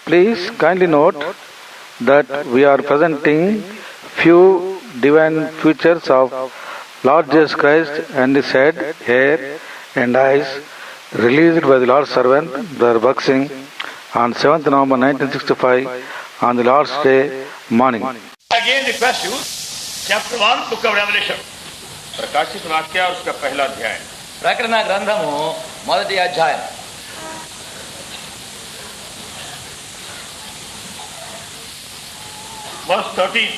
Please kindly note that we are presenting few divine features of Lord Jesus Christ and his head, hair and eyes released by the Lord's servant, Brother Bhakt Singh, on 7th November 1965 on the Lord's Day morning. Again request you, chapter 1, book of Revelation. प्रकाशित वाक्य और उसका पहला अध्याय। ప్రకటన గ్రంథము మొదటి అధ్యాయం। Verse 13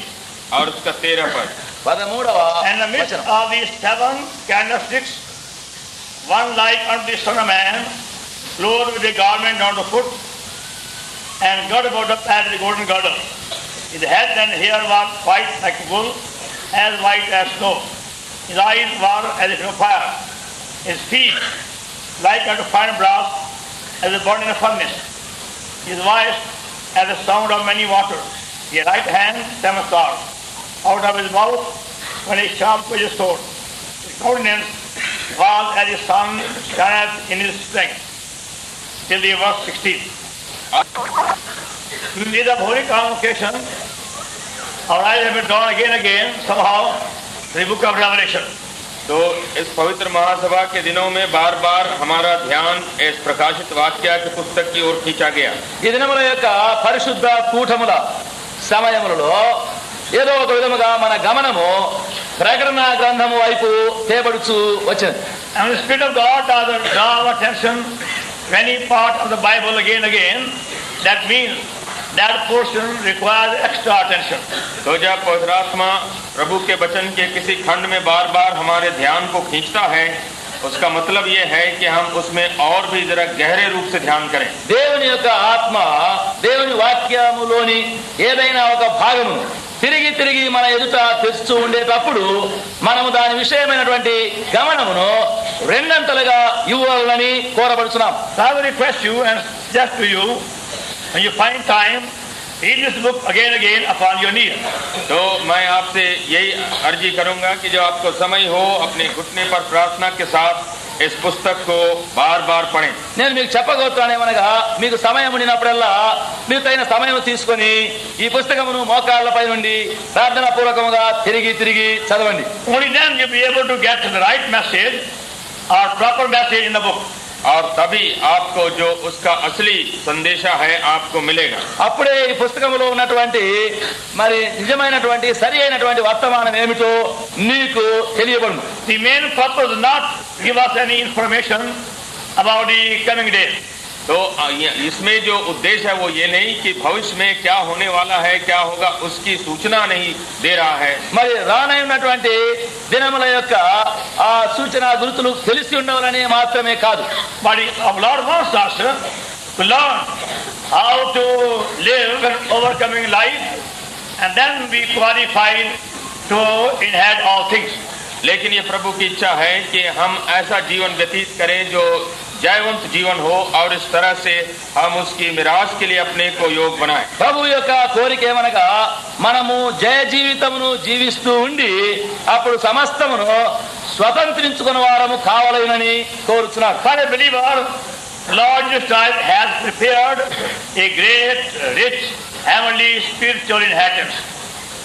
और उसका 13 पद। 13వ And the midst వచనం। of these 7 candlesticks, one like unto the Son of Man, clothed with a garment down to foot, and girded about the path with a golden girdle. His head and hair were white like wool, as white as snow. His eyes were as if of fire. His feet like unto fine brass, as a burning in a furnace. His voice as the sound of many waters. His right hand 7 stars. Out of his mouth went a sharp edged sword. His countenance was as the sun shineth in his strength. Till the verse 16. In the holy convocation, our eyes have been drawn again, somehow, to the book of Revelation. तो इस पवित्र महासभा के दिनों में बार बार हमारा ध्यान इस प्रकाशित वाक्य की पुस्तक की ओर खींचा गया। ఈ దినముల యొక్క పరిశుద్ధ కూటముల సమయములలో ఏదో ఒక విధముగా మన గమనము ప్రకటన గ్రంథము వైపు తేబడుచు వచ్చింది। And the Spirit of God does draw our attention to any part of the Bible again. That means that portion requires extra attention. तो जब पवित्र आत्मा प्रभु के वचन के किसी खंड में बार बार हमारे ध्यान को खींचता है, उसका मतलब ये है कि हम उसमें और भी जरा गहरे रूप से ध्यान करें। దేవుని యొక్క ఆత్మ దేవుని వాక్యములోని ఏదైనా ఒక భాగమును తిరిగి తిరిగి మన ఎదుట తెస్తూ ఉండేటప్పుడు మనము దాని విషయమైనటువంటి గమనమును రెండంతలుగా ఇవ్వాలని కోరబడుచున్నాం। So I will request you and suggest to you, when you find time, read this book again upon your knees. तो मैं आपसे यही अर्जी करूंगा कि जब आपको समय हो अपने घुटने पर प्रार्थना के साथ इस पुस्तक को बार बार पढ़ें। నేను మీకు చెప్పగలుగుతానేమనగా మీకు సమయం ఉండినప్పుడల్లా మీకు తగిన సమయం తీసుకొని ఈ పుస్తకమును మోకాళ్ళపై నుండి ప్రార్థనా పూర్వకముగా తిరిగి తిరిగి చదవండి। Only then you'll be able to get the right message or proper message in the book. और तभी आपको जो उसका असली संदेशा है आपको मिलेगा। అప్పుడే ఈ పుస్తకములో ఉన్నటువంటి మరి నిజమైనటువంటి సరి అయినటువంటి వర్తమానం ఏమిటో నీకు తెలియబడును। The main purpose is not to give us any information about the coming day. तो इसमें जो उद्देश्य है वो ये नहीं कि भविष्य में क्या होने वाला है, क्या होगा, उसकी सूचना नहीं दे रहा है। మరి రానైనటువంటి దినముల యొక్క ఆ సూచన గుర్తులు తెలిసి ఉండవాలని మాత్రమే కాదు, But our Lord wants us to learn how to live an overcoming life, and then be qualified to inherit all things. लेकिन ये प्रभु की इच्छा है कि हम ऐसा जीवन व्यतीत करें जो जयवंत जीवन हो और इस तरह से हम उसकी मिरास के लिए अपने को योग बनाएं। ప్రభు యొక్క కోరిక ఏమనగా మనము జయ జీవితమును జీవిస్తూ ఉండి అప్పుడు సమస్తమును స్వతంత్రించుకున్న వారము కావాలని కోరుచున్నాడు। For a believer, Lord Jesus Christ has prepared a great, rich, heavenly, spiritual inheritance.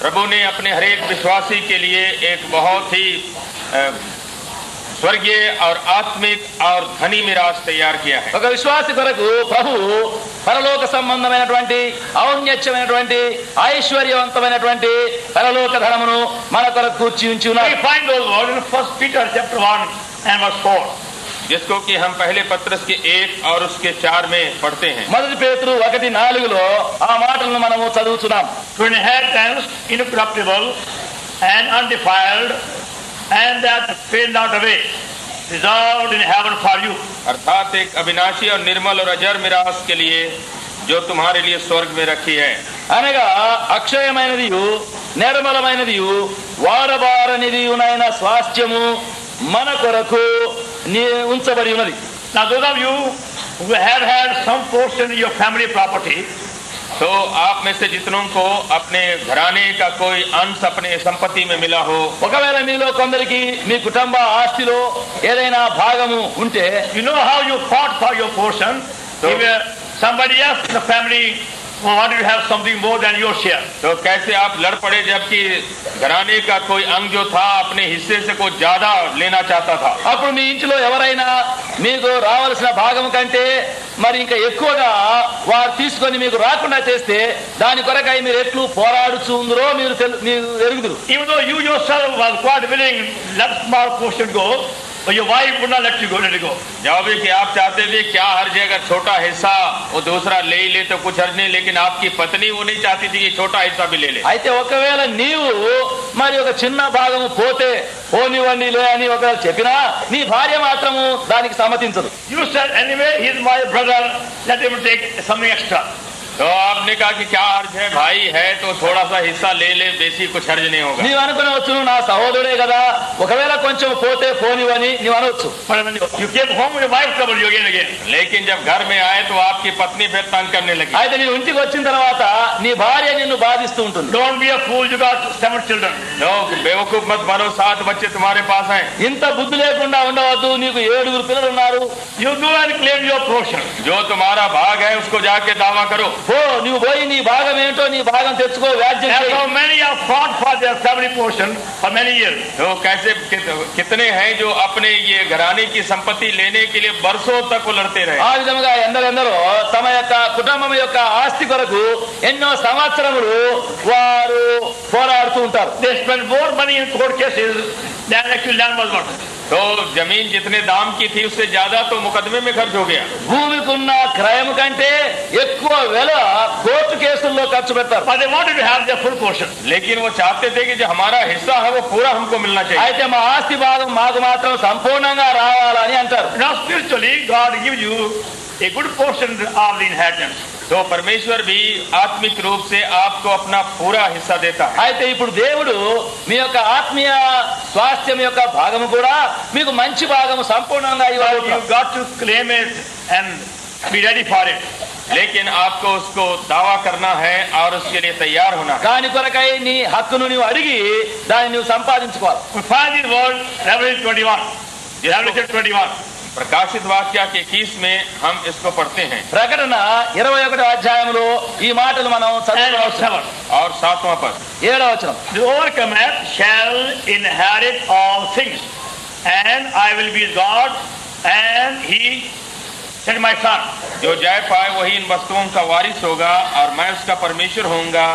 प्रभु ने अपने हरेक विश्वासी के लिए एक बहुत ही स्वर्गीय और आत्मिक और धनी मिरास तैयार किया है। ఒక విశ్వాసి కొరకు ప్రభు పరలోక సంబంధమైనటువంటి ఔన్నత్యమైనటువంటి ఐశ్వర్యవంతమైనటువంటి పరలోక ధనమును మన కొరకు కూర్చి ఉంచి We ఉన్నారు। find those words in 1 Peter chapter 1 and verse 4. जिसको कि हम पहले पत्रस के 1 और उसके 4 में पढ़ते हैं। మొదటి పేతురు 1:4లో ఆ మాటలను మనము చదువుతున్నాం। To inheritance incorruptible and undefiled, and that fade not away, reserved in heaven for you. अर्थात एक अविनाशी और निर्मल और अजर मिरास के लिए जो तुम्हारे लिए स्वर्ग में रखी है। అనగా అక్షయమైనదియు నిర్మలమైనదియు వాడబారనిదియునైన స్వాస్థ్యము మన కొరకు ఉంచబడి ఉన్నది। Now those of you who have had some portion in your family property, तो आप में से जितनों को अपने घराने का कोई अंश अपने संपत्ति में मिला हो, ఒకవేళ మీలో కొందరికి మీ కుటుంబ ఆస్తిలో ఏదైనా భాగము ఉంటే you know how you fought for your portion. You were somebody else in the family wanted to have something more than your share. तो कैसे आप लड़ पड़े जबकि घराने का कोई अंग जो था अपने हिस्से से कुछ ज्यादा लेना चाहता था। అప్పుడు మీ ఇంట్లో ఎవరైనా మీకు రావాల్సిన భాగం కంటే మరి ఇంకా ఎక్కువగా వారు తీసుకొని మీకు రాకుండా చేస్తే దాని కొరకై మీరు ఎట్లు పోరాడుచుందరో మీరు ఎరుగుదురు. Even though you yourself was quite willing let small portion go, but your wife would not let you go, let it go. जवाब है कि आप चाहते थे क्या हर्ज है अगर छोटा हिस्सा वो दूसरा ले ही ले तो कुछ हर्ज नहीं, लेकिन आपकी पत्नी वो नहीं चाहती थी कि छोटा हिस्सा भी ले ले। అయితే ఒకవేళ నీవు మరి ఒక చిన్న భాగము పోతే పోనివ్వండిలే అని ఒకవేళ చెప్పినా నీ భార్య మాత్రము దానికి సమ్మతించదు. You said anyway he is my brother, let him take something extra. तो आपने कहा कि क्या हर्ज है, भाई है तो थोड़ा सा हिस्सा ले ले, बेसी कुछ हर्ज नहीं होगा। నీవు అనుకునవచ్చు నా సహోదరుడే కదా ఒకవేళ కొంచెం పోతే పోనివని నీవు అనవచ్చు. But when you came home your wife troubled you again. लेकिन जब घर में आए तो आपकी पत्नी फिर तंग करने लगी। అయితే నీ ఇంటికి వచ్చిన తర్వాత నీ భార్య నిన్ను బాధిస్తూ ఉంటుంది. Don't be a fool, you got 7 children. बेवकूफ मत बनो, 7 बच्चे तुम्हारे पास हैं। ఇంత బుద్ధి లేకుండా ఉండవద్దు, నీకు 7 పిల్లలు ఉన్నారు. You go and claim your portion. जो तुम्हारा भाग है उसको जाके दावा करो। నువ్వు పోయి నీ భాగం ఏంటో నీ భాగం తెచ్చుకో, వ్యాజ్యం చేయి. So many have fought for their family portion for many years. तो कैसे कितने हैं जो अपने ये घराने की संपत्ति लेने के लिए बरसों तक वो लड़ते रहे। ఆ విధంగా ఎందరెందరో తమ యొక్క కుటుంబం యొక్క ఆస్తి కొరకు ఎన్నో సంవత్సరములు వారు పోరాడుతూ ఉంటారు. They spend more money in court cases than actually land was worth. तो जमीन जितने दाम की थी उससे ज्यादा तो मुकदमे में खर्च हो गया। భూమికి ఉన్న క్రయం కంటే ఎక్కువ వెల కోర్టు కేసుల్లో ఖర్చు పెడతారు. But they wanted to have their full portion. लेकिन वो चाहते थे कि जो हमारा हिस्सा है वो पूरा हमको मिलना चाहिए। అయితే మా ఆస్తి భాగం మాకు మాత్రం సంపూర్ణంగా రావాలని అంటారు. Now spiritually God gives you a good portion of the inheritance. तो परमेश्वर भी आत्मिक रूप से आपको अपना पूरा हिस्सा देता है। అయితే ఇప్పుడు దేవుడు మీ యొక్క ఆత్మీయ స్వాస్థ్యం యొక్క భాగము కూడా మీకు మంచి భాగము సంపూర్ణంగా You ఇవ్వాలి. got to claim it and be ready for it. लेकिन आपको उसको दावा करना है और उसके लिए तैयार होना है। దాని కొరకై నీ హక్కును నీవు అడిగి దాన్ని నువ్వు సంపాదించుకోవాలి. We find this word Revelation 21. Revelation 21. प्रकाशित वाक्य के 21 में हम इसको पढ़ते हैं ప్రకటన 21వ అధ్యాయంలో ఈ మాటలు మనం And చదవవచ్చు. 7. और 7वां पद। 7వ వచనం. The overcomer shall inherit all things, and I will be his God, and he shall be my son. जो जय पाए वही इन वस्तुओं का वारिस होगा और मैं उसका परमेश्वर होऊंगा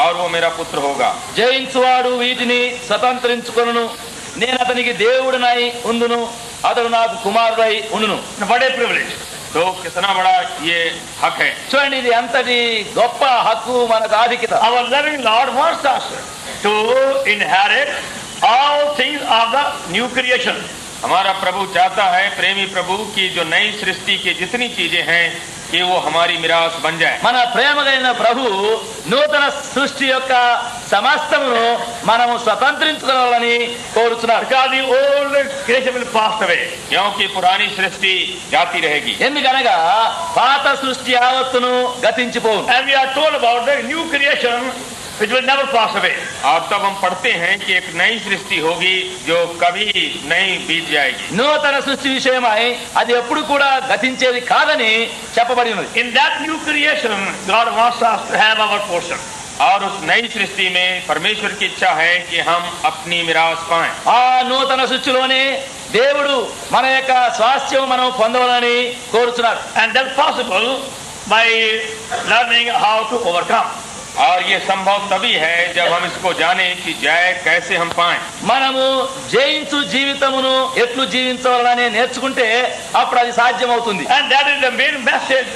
और वो मेरा पुत्र होगा। జయించువాడు వీటిని స్వతంత్రించుకొనును, నేను అతనికి దేవుడినై ఉందును, అతడు నాకు కుమారుడై ఉండును. What a privilege. तो कितना बड़ा ये हक है। చూడండి ఇది ఎంతటి గొప్ప హక్కు మనకు ఆధిక్యత. Our loving Lord wants us to inherit all things of the new creation. हमारा प्रभु चाहता है, प्रेमी प्रभु, की जो नई सृष्टि की जितनी चीजें हैं कि वो हमारी मिरास बन जाए। మన ప్రేమ కలిగిన ప్రభు నూతన సృష్టి యొక్క సమస్తమును మనము స్వతంత్రించుకోవాలని కోరుచున్నారు. Because the old creation will pass away. क्योंकि पुरानी सृष्टि जाती रहेगी। ఎందుకనగా పాత సృష్టి యావత్తును గతించిపోవు. And we are told about the new creation which will never pass away. और तब हम पढ़ते हैं कि एक नई सृष्टि होगी जो कभी नहीं बीत जाएगी। నూతన సృష్టి విషయమై అది ఎప్పుడు కూడా గతించేది కాదని చెప్పబడి ఉన్నది. In that new creation, God wants us to have our portion. और उस नई सृष्टि में परमेश्वर की इच्छा है कि हम अपनी मिरास पाएं। ఆ నూతన సృష్టిలోనే దేవుడు మన యొక్క స్వాస్థ్యం మనం పొందవాలని కోరుచున్నాడు. And that's possible by learning how to overcome. और ये संभव तभी है जब हम इसको जाने कि जय कैसे हम पाएं। మనము జయించు జీవితమును ఎట్లు జీవించాలని నేర్చుకుంటే అప్పుడు అది సాధ్యమవుతుంది. And that is the main message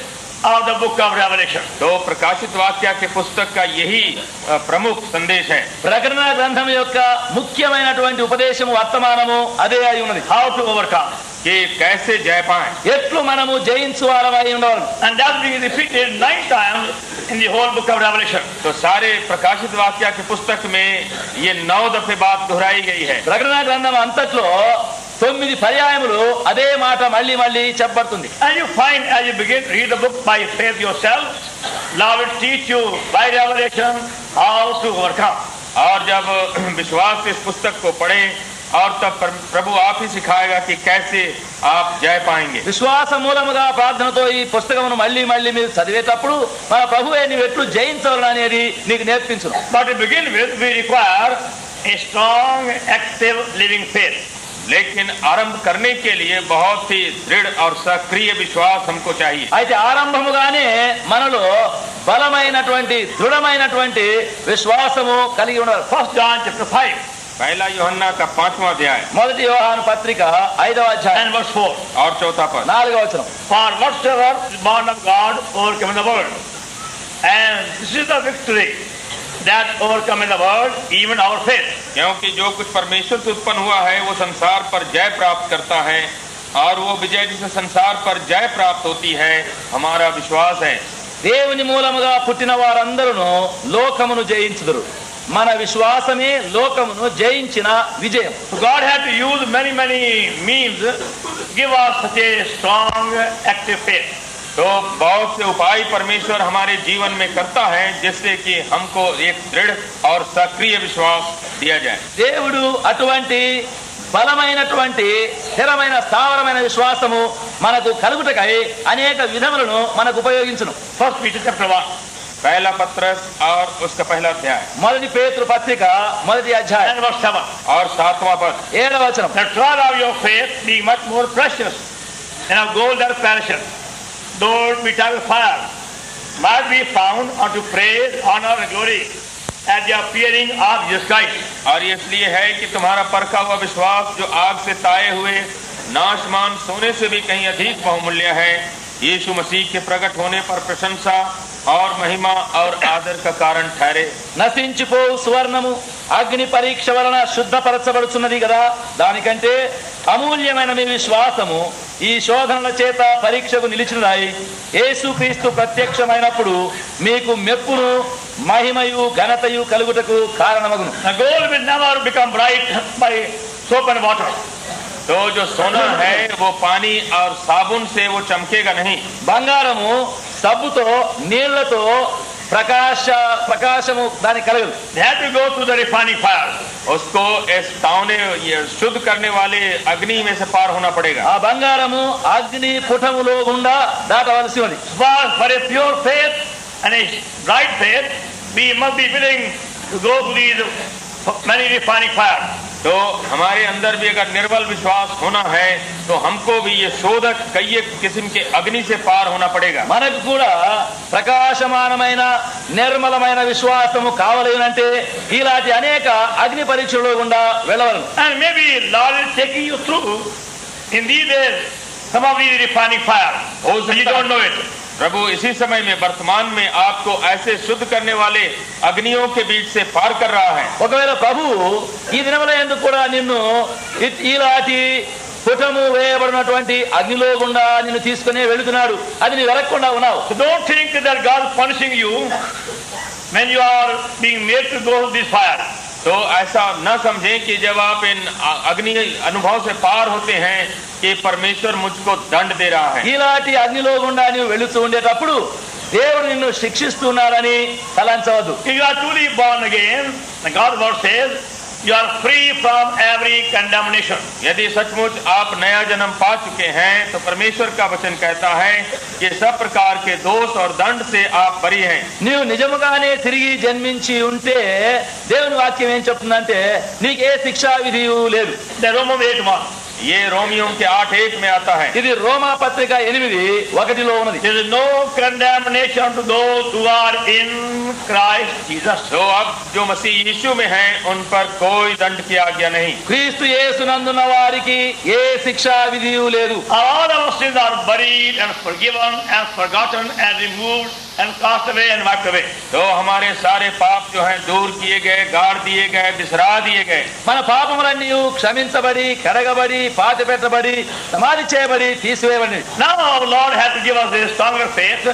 of the book of Revelation. तो प्रकाशित वाक्य के पुस्तक का यही प्रमुख संदेश है। ప్రకటన గ్రంథం యొక్క ముఖ్యమైనటువంటి ఉపదేశము వర్తమానము అదే అయి ఉన్నది. How to overcome. कि कैसे जय पाएं। ఎట్లు మనము జయించు వారమై ఉండవాలి. And that being repeated 9 times in the whole book of Revelation. तो सारे प्रकाशित वाक्य के पुस्तक में ये 9 दफे बात दोहराई गई है। ప్రకటన గ్రంథం అంతట్లో 9 పర్యాయములు అదే మాట మళ్ళీ మళ్ళీ చెప్పబడుతుంది. And you find as you begin to read the book by faith yourself, Lord will teach you by revelation how to overcome. और जब विश्वास से इस पुस्तक को पढ़ें और तब प्रभु आप ही सिखाएगा कि कैसे आप जय पाएंगे। విశ్వాస మూలముగా ప్రార్థనతో ఈ పుస్తకమును మళ్ళీ మళ్ళీ మీరు చదివేటప్పుడు మన ప్రభువే నీవు ఎట్లు జయించవాలని అనేది నీకు నేర్పించును. But to begin with, we require a strong, active, living faith. लेकिन आरंभ करने के लिए बहुत ही दृढ़ और सक्रिय विश्वास हमको चाहिए। అయితే ఆరంభముగానే మనలో బలమైనటువంటి దృఢమైనటువంటి విశ్వాసము కలిగి ఉండాలి. 1 John chapter 5 पहला यूहन्ना का 5वां अध्याय మొదటి యోహాను పత్రిక 5వ అధ్యాయం and verse 4. और 4 पद। 4వ వచనం. For whatsoever is born of God overcometh the world. And this is the victory that overcometh the world, even our faith. क्योंकि जो कुछ परमेश्वर से उत्पन्न हुआ है वो संसार पर जय प्राप्त करता है, और वो विजय जिसे संसार पर जय प्राप्त होती है हमारा विश्वास है। దేవుని మూలముగా పుట్టిన వారందరూ లోకమును జయించుదురు. మన విశ్వాసమే లోకమును జయించిన విజయం. So God had to use many means to give us such a strong, active faith. तो बहुत से उपाय परमेश्वर हमारे जीवन में करता है जिससे कि हमको एक दृढ़ और सक्रिय विश्वास दिया जाए। దేవుడు అటువంటి బలమైనటువంటి స్థిరమైన స్థావరమైన విశ్వాసము మనకు కలుగుటకై అనేక విధములను మనకు ఉపయోగించును. 1 Peter chapter 1 पहला पत्रस और उसका पहला अध्याय మొదటి పేతురు పత్రిక మొదటి అధ్యాయం and verse 7. और 7वां पद। 7వ వచనం. The trial of your faith being much more precious than of gold that perisheth, though it be tried with fire, might be found unto praise, honor, and glory at the appearing of Jesus Christ. और ये इसलिए है कि तुम्हारा परखा हुआ विश्वास जो आग से ताए हुए नाशमान सोने से भी कहीं अधिक बहुमूल्य है, यीशु मसीह के प्रकट होने पर प्रशंसा और महिमा और आदर का कारण ठहरे। నశించిపోవు సువర్ణము అగ్ని పరీక్ష వలన శుద్ధపరచబడుచున్నది కదా, దానికంటే అమూల్యమైన మీ విశ్వాసము ఈ శోధనల చేత పరీక్షకు నిలిచినదాయి. యేసుక్రీస్తు ప్రత్యక్షమైనప్పుడు మీకు మెప్పును మహిమయు ఘనతయు కలుగుటకు కారణమగును. The gold will never become bright by soap and water. तो जो सोना है वो पानी और साबुन से वो चमकेगा नहीं। బంగారము సబ్బుతో నీళ్లతో ప్రకాశము దానికి కలగదు. They have to go through the refining fire. उसको इस तावने शुद्ध करने वाले अग्नि में से पार होना पड़ेगा। ఆ బంగారము అగ్ని పుటములో గుండా దాటవలసి ఉంది. For a pure faith and a bright faith, we must be willing to go through these many refining fire. तो हमारे अंदर भी अगर निर्बल विश्वास होना है तो हमको भी ये शोधक कई किस्म के अग्नि से पार होना पड़ेगा। మనకు కూడా ప్రకాశమానమైన నిర్మలమైన విశ్వాసము కావాలంటే ఇలాంటి అనేక అగ్ని పరీక్షల్లో గుండా వెళ్ళవలను. And maybe Lord is taking you through in these days some of these refining fire. हो So you सकता don't know है it. प्रभु इसी समय में वर्तमान में आपको ऐसे शुद्ध करने वाले अग्नियों के बीच से पार कर रहा है। ఒకవేళ ప్రభు ఈ దినముల యందు కూడా నిన్ను ఇలాంటి పుటము వేయబడినటువంటి అగ్నిలో గుండా నిన్ను తీసుకునే వెళుతున్నాడు, అది నీ వెలక్కుండా ఉన్నావు. So don't think that God is punishing you when you are being made to go through this fire. तो ऐसा न समझें कि जब आप इन अग्नि अनुभव से पार होते हैं कि परमेश्वर मुझको दंड दे रहा है। ఇలాంటి అగ్నిలో గుండా నువ్వు వెళుతూ ఉండేటప్పుడు దేవుడు నిన్ను శిక్షిస్తున్నాడని తలంచవద్దు. If you are truly born again, the God's word says you are free from every condemnation. यदि सचमुच आप नया जन्म पा चुके हैं तो परमेश्वर का वचन कहता है कि सब प्रकार के दोष और दंड से आप बरी हैं। నీవు నిజముగానే తిరిగి జన్మించి ఉంటే దేవుని వాక్యం ఏం చెప్తుందంటే నీకు ఏ శిక్షా విధి లేదు. The Romans 8:1. ये रोमियों के 8:1 में आता है। ఇది రోమా పత్రిక 8:1 ఉన్నది. There is no condemnation to those who are in Christ Jesus. तो अब जो मसीह यीशु में हैं उन पर कोई दंड की आज्ञा नहीं। క్రీస్తు యేసునందున్న వారికి ఏ శిక్షా విధి లేదు. All our sins are buried and forgiven and forgotten and removed and cast away and wiped away. तो हमारे सारे पाप जो हैं दूर किए गए, गाड़ दिए गए, बिसरा दिए गए। మన పాపములన్నీ క్షమించబడి కడగబడి పాతి పెట్టబడి సమాధి చేయబడి తీసివేయబడి. Now our Lord has to give us a stronger faith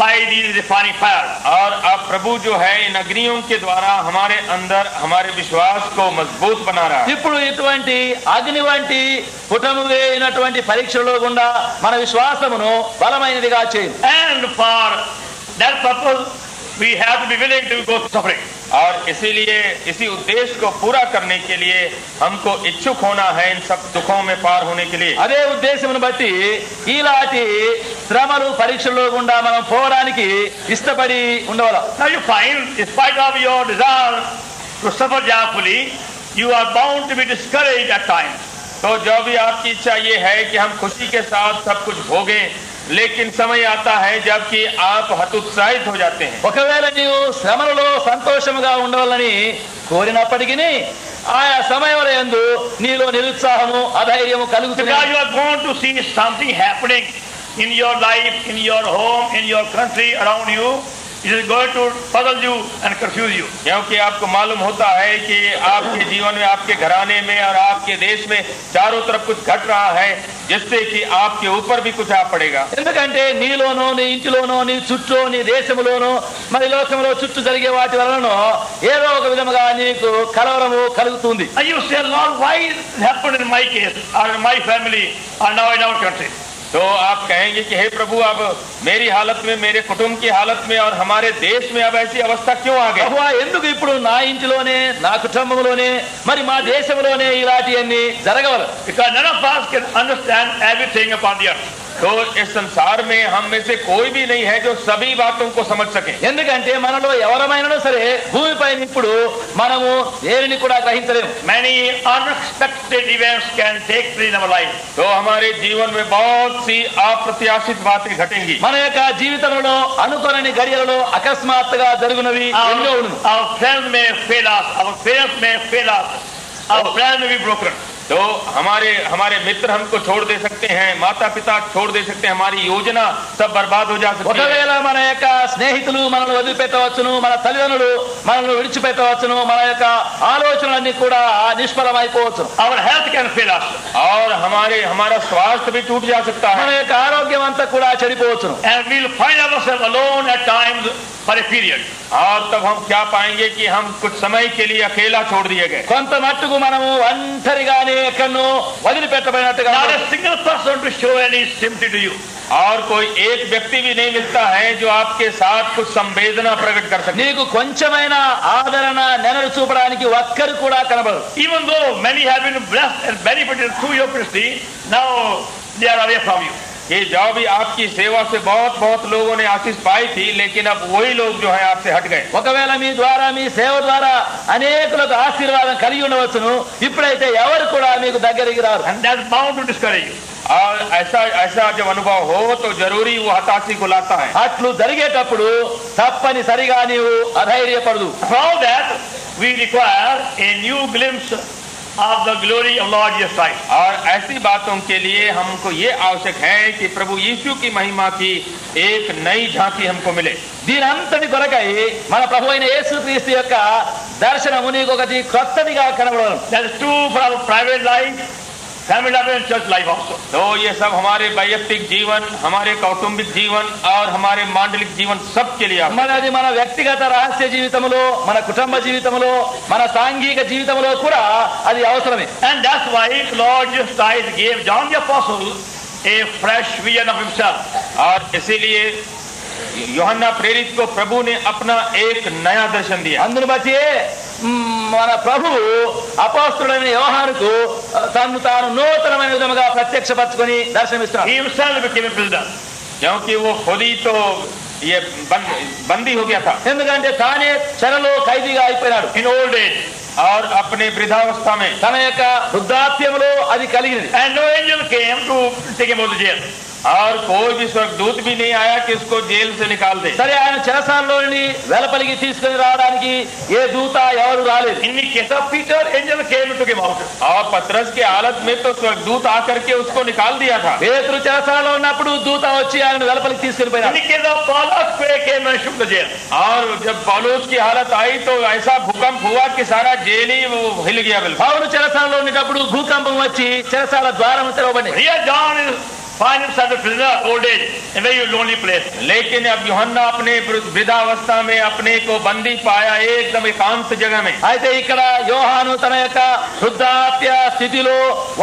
by these refining fire. और अब प्रभु जो है इन अग्नियों के द्वारा हमारे अंदर हमारे विश्वास को मजबूत बना रहा है। ఇప్పుడు ఇటువంటి అగ్ని వంటి పుటము వేయినటువంటి పరీక్షలో గుండా మన విశ్వాసమును బలమైనదిగా చేయి. And for that purpose we have to be willing to go through suffering. और इसीलिए इसी उद्देश्य को पूरा करने के लिए हमको इच्छुक होना है इन सब दुखों में पार होने के लिए. అదే ఉద్దేశమును బట్టి ఇలాంటి శ్రమలు పరీక్షల్లో గుండా మనం పోవడానికి ఇష్టపడి ఉండవాలి. Now you find, in spite of your desire to suffer joyfully, you are bound to be discouraged at times. तो जो भी आपकी इच्छा ये है कि हम खुशी के साथ सब कुछ भोगें, लेकिन समय आता है जबकि आप हतोत्साहित हो जाते हैं. ఒకవేళ నీవు శ్రమలలో సంతోషముగా ఉండవాలని కోరినప్పటికీ ఆయా సమయంలో యందు నీలో నిరుత్సాహము అధైర్యము కలుగుతుంది. Because you are going to see something happening in your life, in your home, in your country, around you. It is going to puzzle you and confuse you. क्योंकि आपको मालूम होता है कि आपके जीवन में, आपके घराने में और आपके देश में चारों तरफ कुछ घट रहा है जिससे कि आपके ऊपर भी कुछ आ पड़ेगा. ఎందుకంటే నీలోనో నీ ఇంటిలోనో నీ చుట్టూ నీ దేశములోనో మరి లోకంలో చుట్టూ జరిగే వాటి వలన ఏదో ఒక విధముగా నీకు కలవరము కలుగుతుంది. And you say, Lord, why it happened in my case or in my family or now in our country? तो आप कहेंगे कि हे प्रभु, अब मेरी हालत में, मेरे कुटुंब की हालत में और हमारे देश में अब ऐसी अवस्था क्यों आ गई? ప్రభువా ఎందుకు ఇప్పుడు నా ఇంటిలోనే నా కుటుంబంలోనే మరి మా దేశంలోనే ఇలాంటివన్నీ జరగవలదు? Because none of us can understand everything upon the earth. तो इस संसार में हम में से कोई भी नहीं है जो सभी बातों को समझ सके. ఎందుకంటే మనలో ఎవరమైనా సరే భూమిపైన ఇప్పుడు మనము దేనిని కూడా గ్రహించలేము. Many unexpected events can take place in our life. तो हमारे जीवन में बहुत सी अप्रत्याशित बातें घटेंगी. మన యొక్క జీవితంలో అనుకోని గడియలలో అకస్మాత్తుగా జరుగునవి ఎన్నో ఉన్నవి. Our friends may fail us, our parents may fail us, our plans may be broken. तो हमारे मित्र हमको छोड़ दे सकते हैं, माता पिता छोड़ दे सकते हैं, हमारी योजना सब बर्बाद हो जा सकती है. ఒకవేళ మన యొక్క స్నేహితులు మనల్ని వదిలిపెట్టవచ్చును, మన తల్లిదండ్రులు మనల్ని విడిచిపెట్టవచ్చును, మన యొక్క ఆలోచనలన్నీ కూడా నిష్ఫలమైపోవచ్చు. Our health can fail us. और हमारा स्वास्थ्य भी टूट जा सकता మన है. యొక్క ఆరోగ్యం అంతా కూడా చెడిపోవచ్చును. And we'll find ourselves alone at times for a period. और तब हम क्या पाएंगे कि हम कुछ समय के लिए अकेला छोड़ दिए गए. కొంత మట్టుకు మనము ఒంటరిగానే ఎక్కడో వదిలిపెట్టబడినట్టుగా Not a single person to show any sympathy to you. और कोई एक व्यक्ति भी नहीं मिलता है जो आपके साथ कुछ संवेदना प्रकट कर सके. నీకు కొంచెమైన ఆదరణ నెనరు చూపడానికి ఒక్కరు కూడా కనబడరు. Even though many have been blessed and benefited through your ministry, now they are away from you. ये जो भी आपकी सेवा से बहुत लोगों ने आशीष पाई थी, लेकिन अब वही लोग जो है आपसे हट गए. ఒకవేళ మీ ద్వారా మీ సేవ ద్వారా అనేకులకు ఆశీర్వాదం కలిగి ఉండవచ్చును, ఇప్పుడైతే ఎవరు కూడా మీకు దగ్గరికి రారు. And that's bound to discourage you. और ऐसा जब अनुभव हो तो जरूरी वो हताशी को लाता है. అట్లు జరిగేటప్పుడు తప్పనిసరిగా నీవు అధైర్యపడదు. For all that, we require a new glimpse of the glory of Lord Jesus Christ. और ऐसी बातों के लिए हमको ये आवश्यक है कि प्रभु यीशु की महिमा की एक नई झांकी हमको मिले. దీని అంతటి కొరకై మన ప్రభు అయిన యేసుక్రీస్తు యొక్క దర్శనము నీకు ఒకటి కొత్తదిగా కనబడను. That is true for our private life, family life and church life also. तो ये सब हमारे वैयक्तिक जीवन, हमारे कौटुंबिक जीवन और हमारे मांडलिक जीवन सब के लिए आवश्यक. మనది మన వ్యక్తిగత రహస్య జీవితంలో, మన కుటుంబ జీవితంలో, మన సాంఘిక జీవితంలో కూడా అది అవసరమే. And that's why Lord Jesus Christ gave John the Apostle a fresh vision of himself. और इसीलिए यूहन्ना प्रेरित को प्रभु ने अपना एक नया दर्शन दिया. అందును బట్టి మన ప్రభు అపోస్తలుడైన యోహానుకు తను తాను నూతనమైన విధముగా ప్రత్యక్షపరచుకొని దర్శనమిస్తున్నాడు. He himself became a prisoner. क्योंकि वो खुद ही तो ये बंदी हो गया था. ఎందుకంటే తానే చెరలో ఖైదీగా అయిపోయినాడు. In old age. और अपने वृद्धावस्था में తన యొక్క వృద్ధాప్యములో అది కలిగినది. And no angel came to take him out of the jail. और कोई भी स्वर्गदूत भी नहीं आया कि उसको जेल से निकाल दे. సరే, ఆయన చెరసాలలోని వెలుపలికి తీసుకుని రావడానికి ఏ దూత ఎవరు రాలేదు. In the case of Peter, angel came and took him out. और पतरस की हालत में तो स्वर्गदूत आकर के उसको निकाल दिया था. పేతురు చెరసాలలో ఉన్నప్పుడు దూత వచ్చి ఆయన వెలుపలికి తీసుకుని In పోయినాడు. the case of Paul, earthquake came and shook the jail. और जब पौलुस की हालत आई तो ऐसा भूकंप हुआ कि सारा जेल ही वो हिल गया. बिल्कुल పౌలు చెరసాలలో ఉండేటప్పుడు భూకంపం వచ్చి చెరసాల ద్వారం తెరవబడింది. Here John is find himself a prisoner, old age, in a very lonely place. लेकिन अब यूहन्ना अपने वृद्धावस्था में अपने को बंदी पाया एकदम एकांत जगह में. అయితే ఇక్కడ యోహాను తన యొక్క వృద్ధాప్య స్థితిలో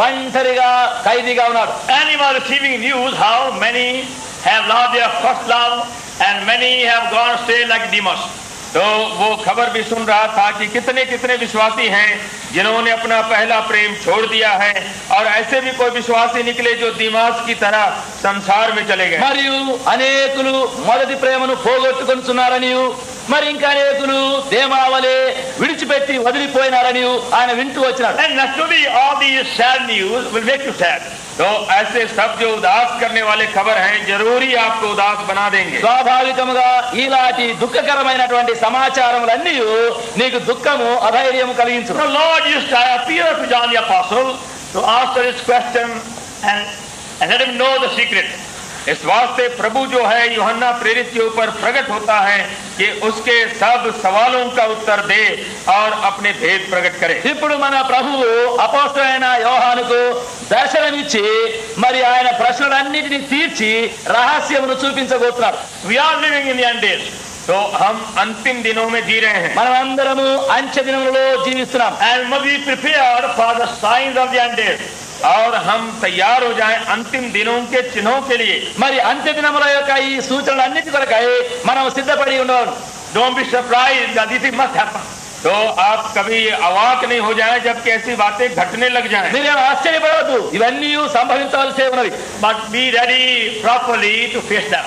ఒంటరిగా ఖైదీగా ఉన్నాడు. And he was receiving news how many have lost their first love and many have gone astray like demons. तो वो खबर भी सुन रहा था कि कितने कितने विश्वासी हैं जिन्होंने अपना पहला प्रेम छोड़ दिया है, और ऐसे भी कोई विश्वासी निकले जो दिमाग की तरह संसार में चले गए। మరియు అనేకులు మొదటి ప్రేమను పోగొట్టుకొనుచున్నారని, మరి ఇంకా అనేకులు దేమావలే విడిచిపెట్టి వదిలిపోయినారని ఆయన వింటూ వచ్చినాడు. And naturally all these sad news will make you sad. तो ऐसे सब जो उदास करने वाले खबर हैं जरूरी आपको उदास बना देंगे। స్వాభావికముగా ఇలాంటి దుఃఖకరమైనటువంటి సమాచారములన్నీ నీకు దుఃఖము అధైర్యము కలిగించును. The Lord used to appear to John the Apostle to answer his question and let him know the secret. इस वास्ते प्रभु जो है यूहन्ना प्रेरित के ऊपर प्रकट होता है कि उसके सब सवालों का उत्तर दे और अपने भेद प्रकट करे। ఇప్పుడు మన ప్రభువు అపోస్తలుడైన యోహానుకు దర్శనమిచ్చి మరి ఆయన ప్రశ్నలన్నిటిని తీర్చి రహస్యమును చూపించబోతున్నాడు. We are living in the end days. तो हम अंतिम दिनों में जी रहे हैं, మనమందరము అంత్య దినములలో జీవిస్తున్నాం. And must be prepared for the signs of the end days. और हम तैयार हो जाएं अंतिम दिनों के चिन्हों के लिए। మరి అంత్య దినముల యొక్క ఈ సూచనలన్నిటి కొరకై మనం సిద్ధపడి ఉండవాలి. Don't be surprised that this must happen. तो आप कभी अवाक नहीं हो जाएं जबकि ऐसी बातें घटने लग जाएं। మీరేం ఆశ్చర్యపడవద్దు, ఇవన్నీ సంభవించవలసి ఉన్నవి. But be ready properly to face them.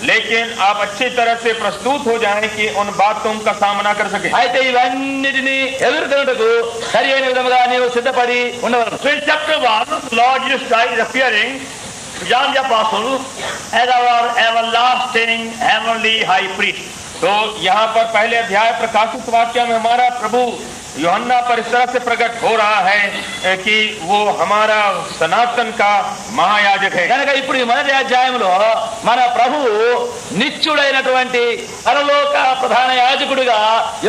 लेकिन आप अच्छी तरह से प्रस्तुत हो जाएं कि उन बातों का सामना कर सकें। అయితే ఇవన్నిటిని ఎదుర్కొనుటకు సరి అయిన విధముగా నీవు సిద్ధపడి ఉండవలను. So in chapter 1, Lord Jesus Christ is appearing to John the Apostle as our everlasting heavenly high priest. तो यहाँ पर पहले अध्याय प्रकाशित वाक्य में हमारा प्रभु यूहन्ना पर इस तरह से प्रकट हो रहा है कि वो हमारा सनातन का महायाजक है। కనుక ఇప్పుడు ఈ మొదటి అధ్యాయంలో మన ప్రభువు నిత్యుడైనటువంటి పరలోక ప్రధాన యాజకుడిగా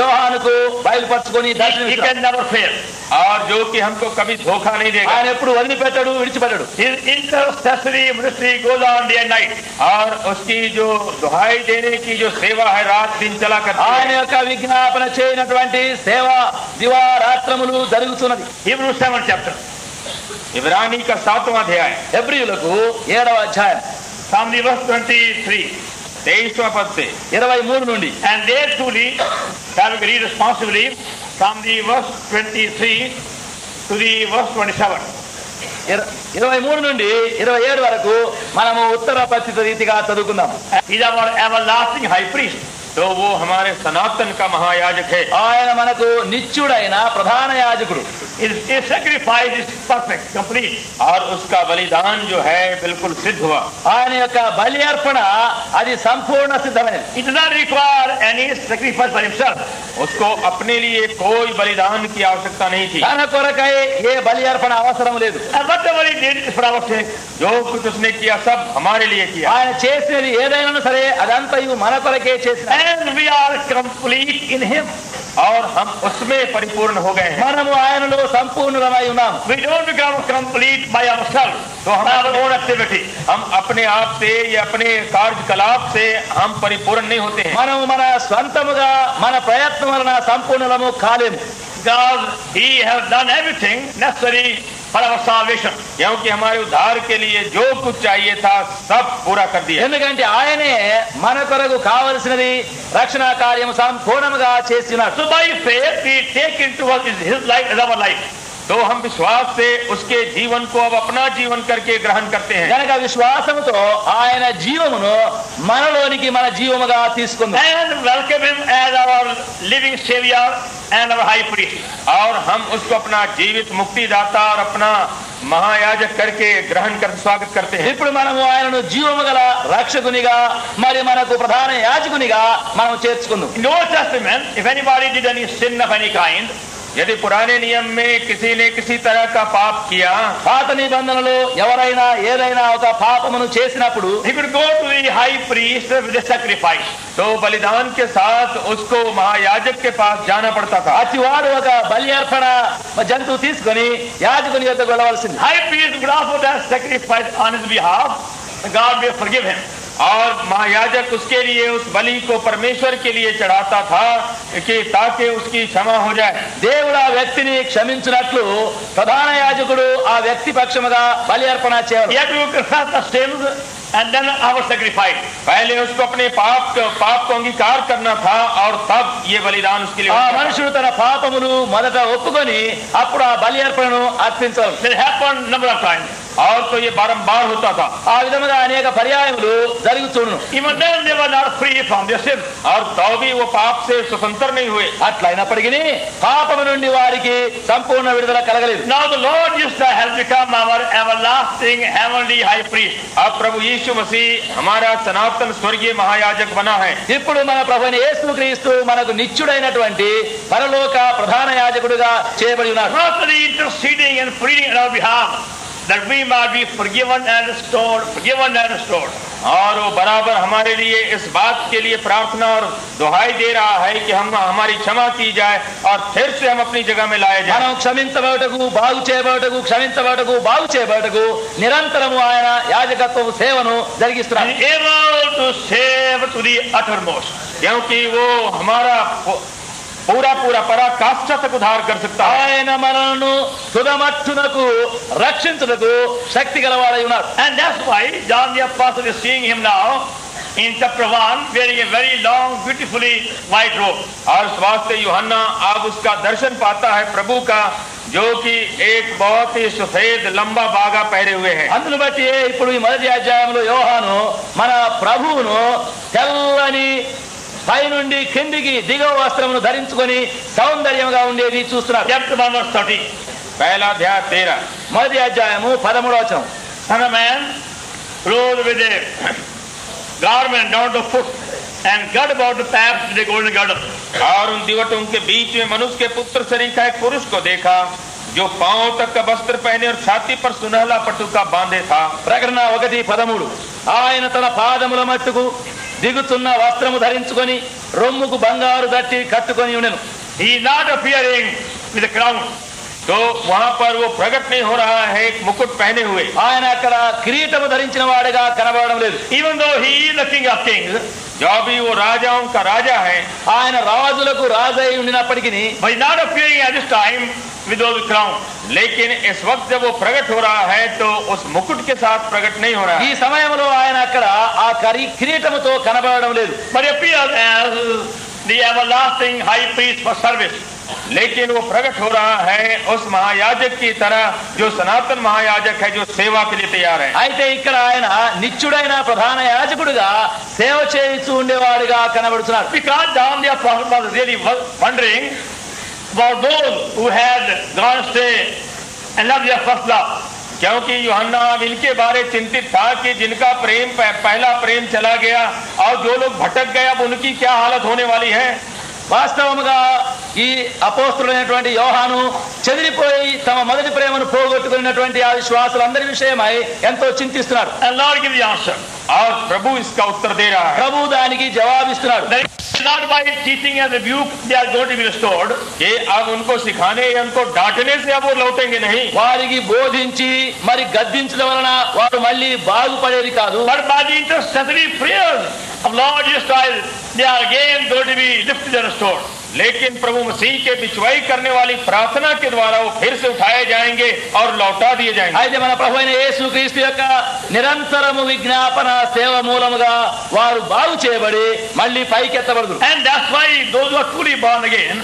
యోహానుకు బయలుపరచుకొని He దర్శనమిస్తాడు. can never fail. और जो कि हमको कभी धोखा नहीं देगा। ఆయన ఎప్పుడు వదిలిపెట్టాడు, విడిచిపెట్టాడు. His intercessory ministry goes on day and night. और उसकी जो दुहाई देने की जो सेवा है रात दिन चला करती ఆయన है। యొక్క విజ్ఞాపన చేయనటువంటి సేవ దివారాత్రములు జరుగుతున్నది. Hebrews 7th chapter. इब्रानी का 7वां अध्याय హెబ్రీయులకు 7వ అధ్యాయం From the verse 23. 23वां पद से 23 నుండి. And there truly shall we read responsibly from the verse 23 to the verse 27. 23 నుండి 27 వరకు మనము ఉత్తర పశ్చిమ రీతిగా చదువుకుందాం. He's our everlasting high priest. तो वो हमारे सनातन का महायाजक है। ఆయన మనకు నిత్యుడైన ప్రధాన యాజకుడు. His sacrifice is perfect, complete. और उसका बलिदान जो है बिल्कुल सिद्ध हुआ। ఆయన యొక్క బలి అర్పణ అది సంపూర్ణ సిద్ధమైనది. He does not require any sacrifice for himself. उसको अपने लिए कोई बलिदान की आवश्यकता नहीं थी। తన కొరకై ఏ బలి అర్పణ అవసరం లేదు. And whatever he did is for our sake. जो कुछ उसने किया सब हमारे लिए किया। ఆయన చేసినది ఏదైనా సరే అదంతయు మన కొరకే చేసిన. And we are complete in him. और हम उसमें परिपूर्ण हो गए हैं। మనము ఆయనలో సంపూర్ణమై ఉన్నాం. We don't become complete by ourselves, तो हम by our own activity. हम अपने आप से या अपने कार्यकलाप से हम परिपूर्ण नहीं होते हैं। మనము మన స్వంతముగా మన ప్రయత్నం వలన సంపూర్ణము కాలేము. God, he has done everything necessary for our salvation. क्योंकि हमारे उद्धार के लिए जो कुछ चाहिए था सब पूरा कर दिया। ఎందుకంటే ఆయనే మన కొరకు కావలసినది రక్షణ కార్యము సంపూర్ణముగా చేస్తున్నాడు. So by faith we take into us his life as our life. तो हम विश्वास से उसके जीवन को अब अपना जीवन करके ग्रहण करते हैं। కనుక విశ్వాసముతో ఆయన జీవమును మనలోనికి మన జీవముగా తీసుకుందాం. And welcome him as our living savior and our high priest. और हम उसको अपना जीवित मुक्तिदाता और अपना महायाजक करके ग्रहण कर स्वागत करते हैं। ఇప్పుడు మనము ఆయనను జీవము గల రక్షకునిగా మరి మనకు ప్రధాన యాజకునిగా మనం చేర్చుకుందాం. In the Old Testament, if anybody did any sin of any kind, यदि पुराने नियम में किसी ने किसी तरह का पाप किया, పాత నిబంధనలో ఎవరైనా ఏదైనా ఒక పాపమును చేసినప్పుడు he could go to the high priest with a sacrifice. तो बलिदान के साथ उसको महायाजक के पास जाना पड़ता था। అతివాడు ఒక బలి అర్పణ జంతువు తీసుకొని యాజకుని యొద్దకు వెళ్ళవలసింది. High priest would offer that sacrifice on his behalf. God will forgive him. और महायाजक उसके लिए उस बलि को परमेश्वर के लिए चढ़ाता था कि ताकि उसकी क्षमा हो जाए। దేవుడు ఆ వ్యక్తిని క్షమించినట్లు ప్రధాన యాజకుడు ఆ వ్యక్తి పక్షముగా బలి అర్పణ చేయాలి. He had to confess the sins and then our sacrifice. पहले उसको अपने पाप को अंगीकार करना था और तब ये बलिदान उसके लिए ఆ होता था। మనుషుడు తన పాపములు మొదట ఒప్పుకొని అప్పుడు ఆ బలి అర్పణను అర్పించాలి. That happened number of times. और तो ये बारंबार होता था। ఆ విధముగా అనేక పర్యాయములు జరుగుతును. Even then they were not free from their sin. और तो भी वो पाप से स्वतंत्र नहीं हुए। అట్లయినప్పటికీ పాపము నుండి వారికి సంపూర్ణ విడుదల కలగలేదు. Now the Lord Jesus Christ has become our everlasting heavenly high priest. अब प्रभु यीशु मसीह हमारा सनातन स्वर्गीय महायाजक बना है। ఇప్పుడు మన ప్రభువైన యేసుక్రీస్తు మనకు నిత్యుడైనటువంటి పరలోక ప్రధాన యాజకుడిగా చేయబడి ఉన్నాడు. Constantly interceding and pleading on our behalf that we might be forgiven and restored. और वो बराबर हमारे लिए इस बात के लिए प्रार्थना और दुहाई दे रहा है कि हम हमारी क्षमा की जाए और फिर से हम अपनी जगह में लाए जाए। మనం క్షమించబడటకు బాగు చేయబడటకు క్షమించబడటకు బాగు చేయబడటకు నిరంతరము ఆయన యాజకత్వ సేవను జరిగిస్తున్నారు. And able to save to the uttermost. क्योंकि वो हमारा पूरा पराकाष्ठ तक उद्धार कर सकता है। ఆయన మనలను తుదమట్టునకు రక్షించుటకు శక్తి గలవాడై ఉన్నాడు. And that's why John the Apostle is seeing him now in chapter 1 wearing a very long beautifully white robe. और इस वास्ते यूहन्ना अब उसका दर्शन पाता है प्रभु का, जो कि एक बहुत ही सफेद लंबा बागा पहरे हुए हैं। అందును బట్టి ఇప్పుడు ఈ మొదటి అధ్యాయంలో యోహాను మన ప్రభువును తెల్లని పై నుండి కిందికి దిగువ వస్త్రమును ధరించుకొని సౌందర్యంగా ఉండేది చూస్తున్నారు. Chapter 1 verse 30. पहला अध्याय 13 మొదటి అధ్యాయము 13వ వచనం. Son of man, clothed with a garment down to foot and girt about the paps with a golden girdle. और उन दिवटों के बीच में मनुष्य के पुत्र शरीर का एक पुरुष को देखा जो पांव तक का वस्त्र पहने और छाती पर सुनहला पटुका बांधे था। ప్రకటన 1:13 ఆయన తన పాదముల మట్టుకు దిగుతున్న వస్త్రము ధరించుకొని రొమ్ముకు బంగారు దట్టి కట్టుకొని ఉండెను. He is not appearing with a crown. तो वहां पर वो प्रकट नहीं हो रहा है एक मुकुट पहने हुए। ఆయన అక్కడ కిరీటము ధరించిన వాడిగా కనబడడం లేదు. Even though he is the king of kings, जो भी वो राजाओं का राजा है, ఆయన రాజులకు రాజై ఉండినప్పటికీ but he is not appearing at this time with those crown. लेकिन इस वक्त जब वो प्रकट हो रहा है तो उस मुकुट के साथ प्रकट नहीं हो रहा ఈ है। సమయంలో ఆయన అక్కడ ఆ కిరీటముతో కనబడడం లేదు. But he appears as the everlasting high priest for service. लेकिन वो प्रकट हो रहा है उस महायाजक की तरह जो सनातन महायाजक है, जो सेवा के लिए तैयार है। అయితే ఇక్కడ ఆయన నిత్యుడైన ప్రధాన యాజకుడిగా సేవ చేస్తూ ఉండేవాడిగా కనబడుతున్నాడు. Because John the Apostle was really wondering about those who had gone astray and left their first love. क्योंकि यूहन्ना अब इनके बारे चिंतित था कि जिनका प्रेम पहला प्रेम चला गया और जो लोग भटक गए अब उनकी क्या हालत होने वाली है। వాస్తవముగా ఈ అపోస్తులైనటువంటి యోహాను చెదిరిపోయి తమ మొదటి ప్రేమను పోగొట్టుకున్నటువంటి ఆ విశ్వాసులందరి విషయమై ఎంతో చింతిస్తున్నాడు. And Lord gives the answer. और प्रभु इसका उत्तर दे रहा है। ప్రభు దానికి జవాబిస్తున్నాడు. That it's not by teaching and rebuke they are going to be restored. कि अब उनको सिखाने या उनको डांटने से अब वो लौटेंगे नहीं, వారికి బోధించి మరి గద్దించడం వలన వారు మళ్ళీ బాగుపడేది కాదు. But by the intercessory prayers of Lord Jesus Christ, they are again going to be lifted and restored. लेकिन प्रभु मसीह के बिचवाई करने वाली प्रार्थना के द्वारा वो फिर से उठाए जाएंगे और लौटा दिए जाएंगे। అయితే మన ప్రభు అయిన యేసుక్రీస్తు యొక్క నిరంతరము విజ్ఞాపన సేవ మూలముగా వారు బాగు చేయబడి మళ్ళీ పైకెత్తబడదు. And that's why those who are truly born again,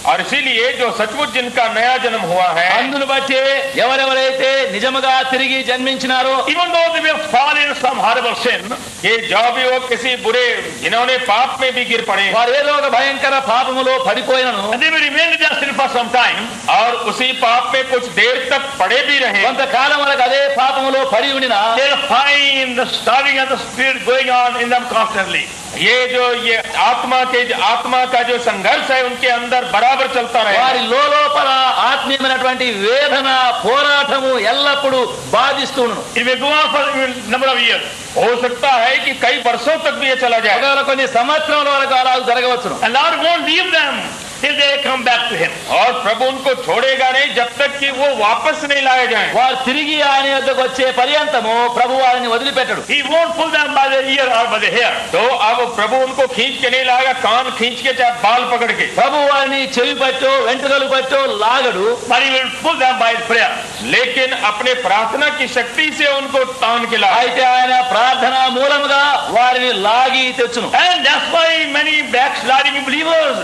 और इसीलिए जो सचमुच जिनका नया जन्म हुआ है, అందును బట్టి ఎవరెవరైతే నిజముగా తిరిగి జన్మించినారో even though they may fall in some horrible sin, कि जो भी वो किसी बुरे जिन्होंने पाप में भी गिर पड़े వారు ఏదో ఒక భయంకర పాపములో పడిపోయినను and they may remain in their sin for some time, और उसी पाप में कुछ देर तक पड़े भी रहे, కొంతకాలం వరకు అదే పాపములో పడి ఉండినా they'll find the stirring of the Spirit going on in them constantly. ये आत्मा का जो संघर्ष है उनके अंदर बराबर चलता रहे। వారి లోపల ఆత్మీయమైనటువంటి వేదన పోరాటము ఎల్లప్పుడూ బాధిస్తూను. It may go on for a number of years. हो सकता है कि कई वर्षों तक भी ये चला जाए, ఒకవేళ కొన్ని సంవత్సరముల వరకు అలా జరగవచ్చును. And Lord won't leave them till they come back to him. और प्रभु उनको छोड़ेगा नहीं जब तक कि वो वापस नहीं लाए जाएं। వారు తిరిగి ఆయన యొద్దకు వచ్చే పర్యంతము ప్రభు వారిని వదిలిపెట్టడు. He won't pull them by the ear or by the hair. तो अब प्रभु उनको खींच के नहीं लाएगा, कान खींच के चाहे बाल पकड़ के, ప్రభు వారిని చెవి పట్టో వెంట్రుకలు పట్టో లాగడు. but he will pull them by his prayer. लेकिन अपने प्रार्थना की शक्ति से उनको तान के लाए। అయితే ఆయన ప్రార్థన మూలముగా వారిని లాగి తెచ్చును. And that's why many backsliding believers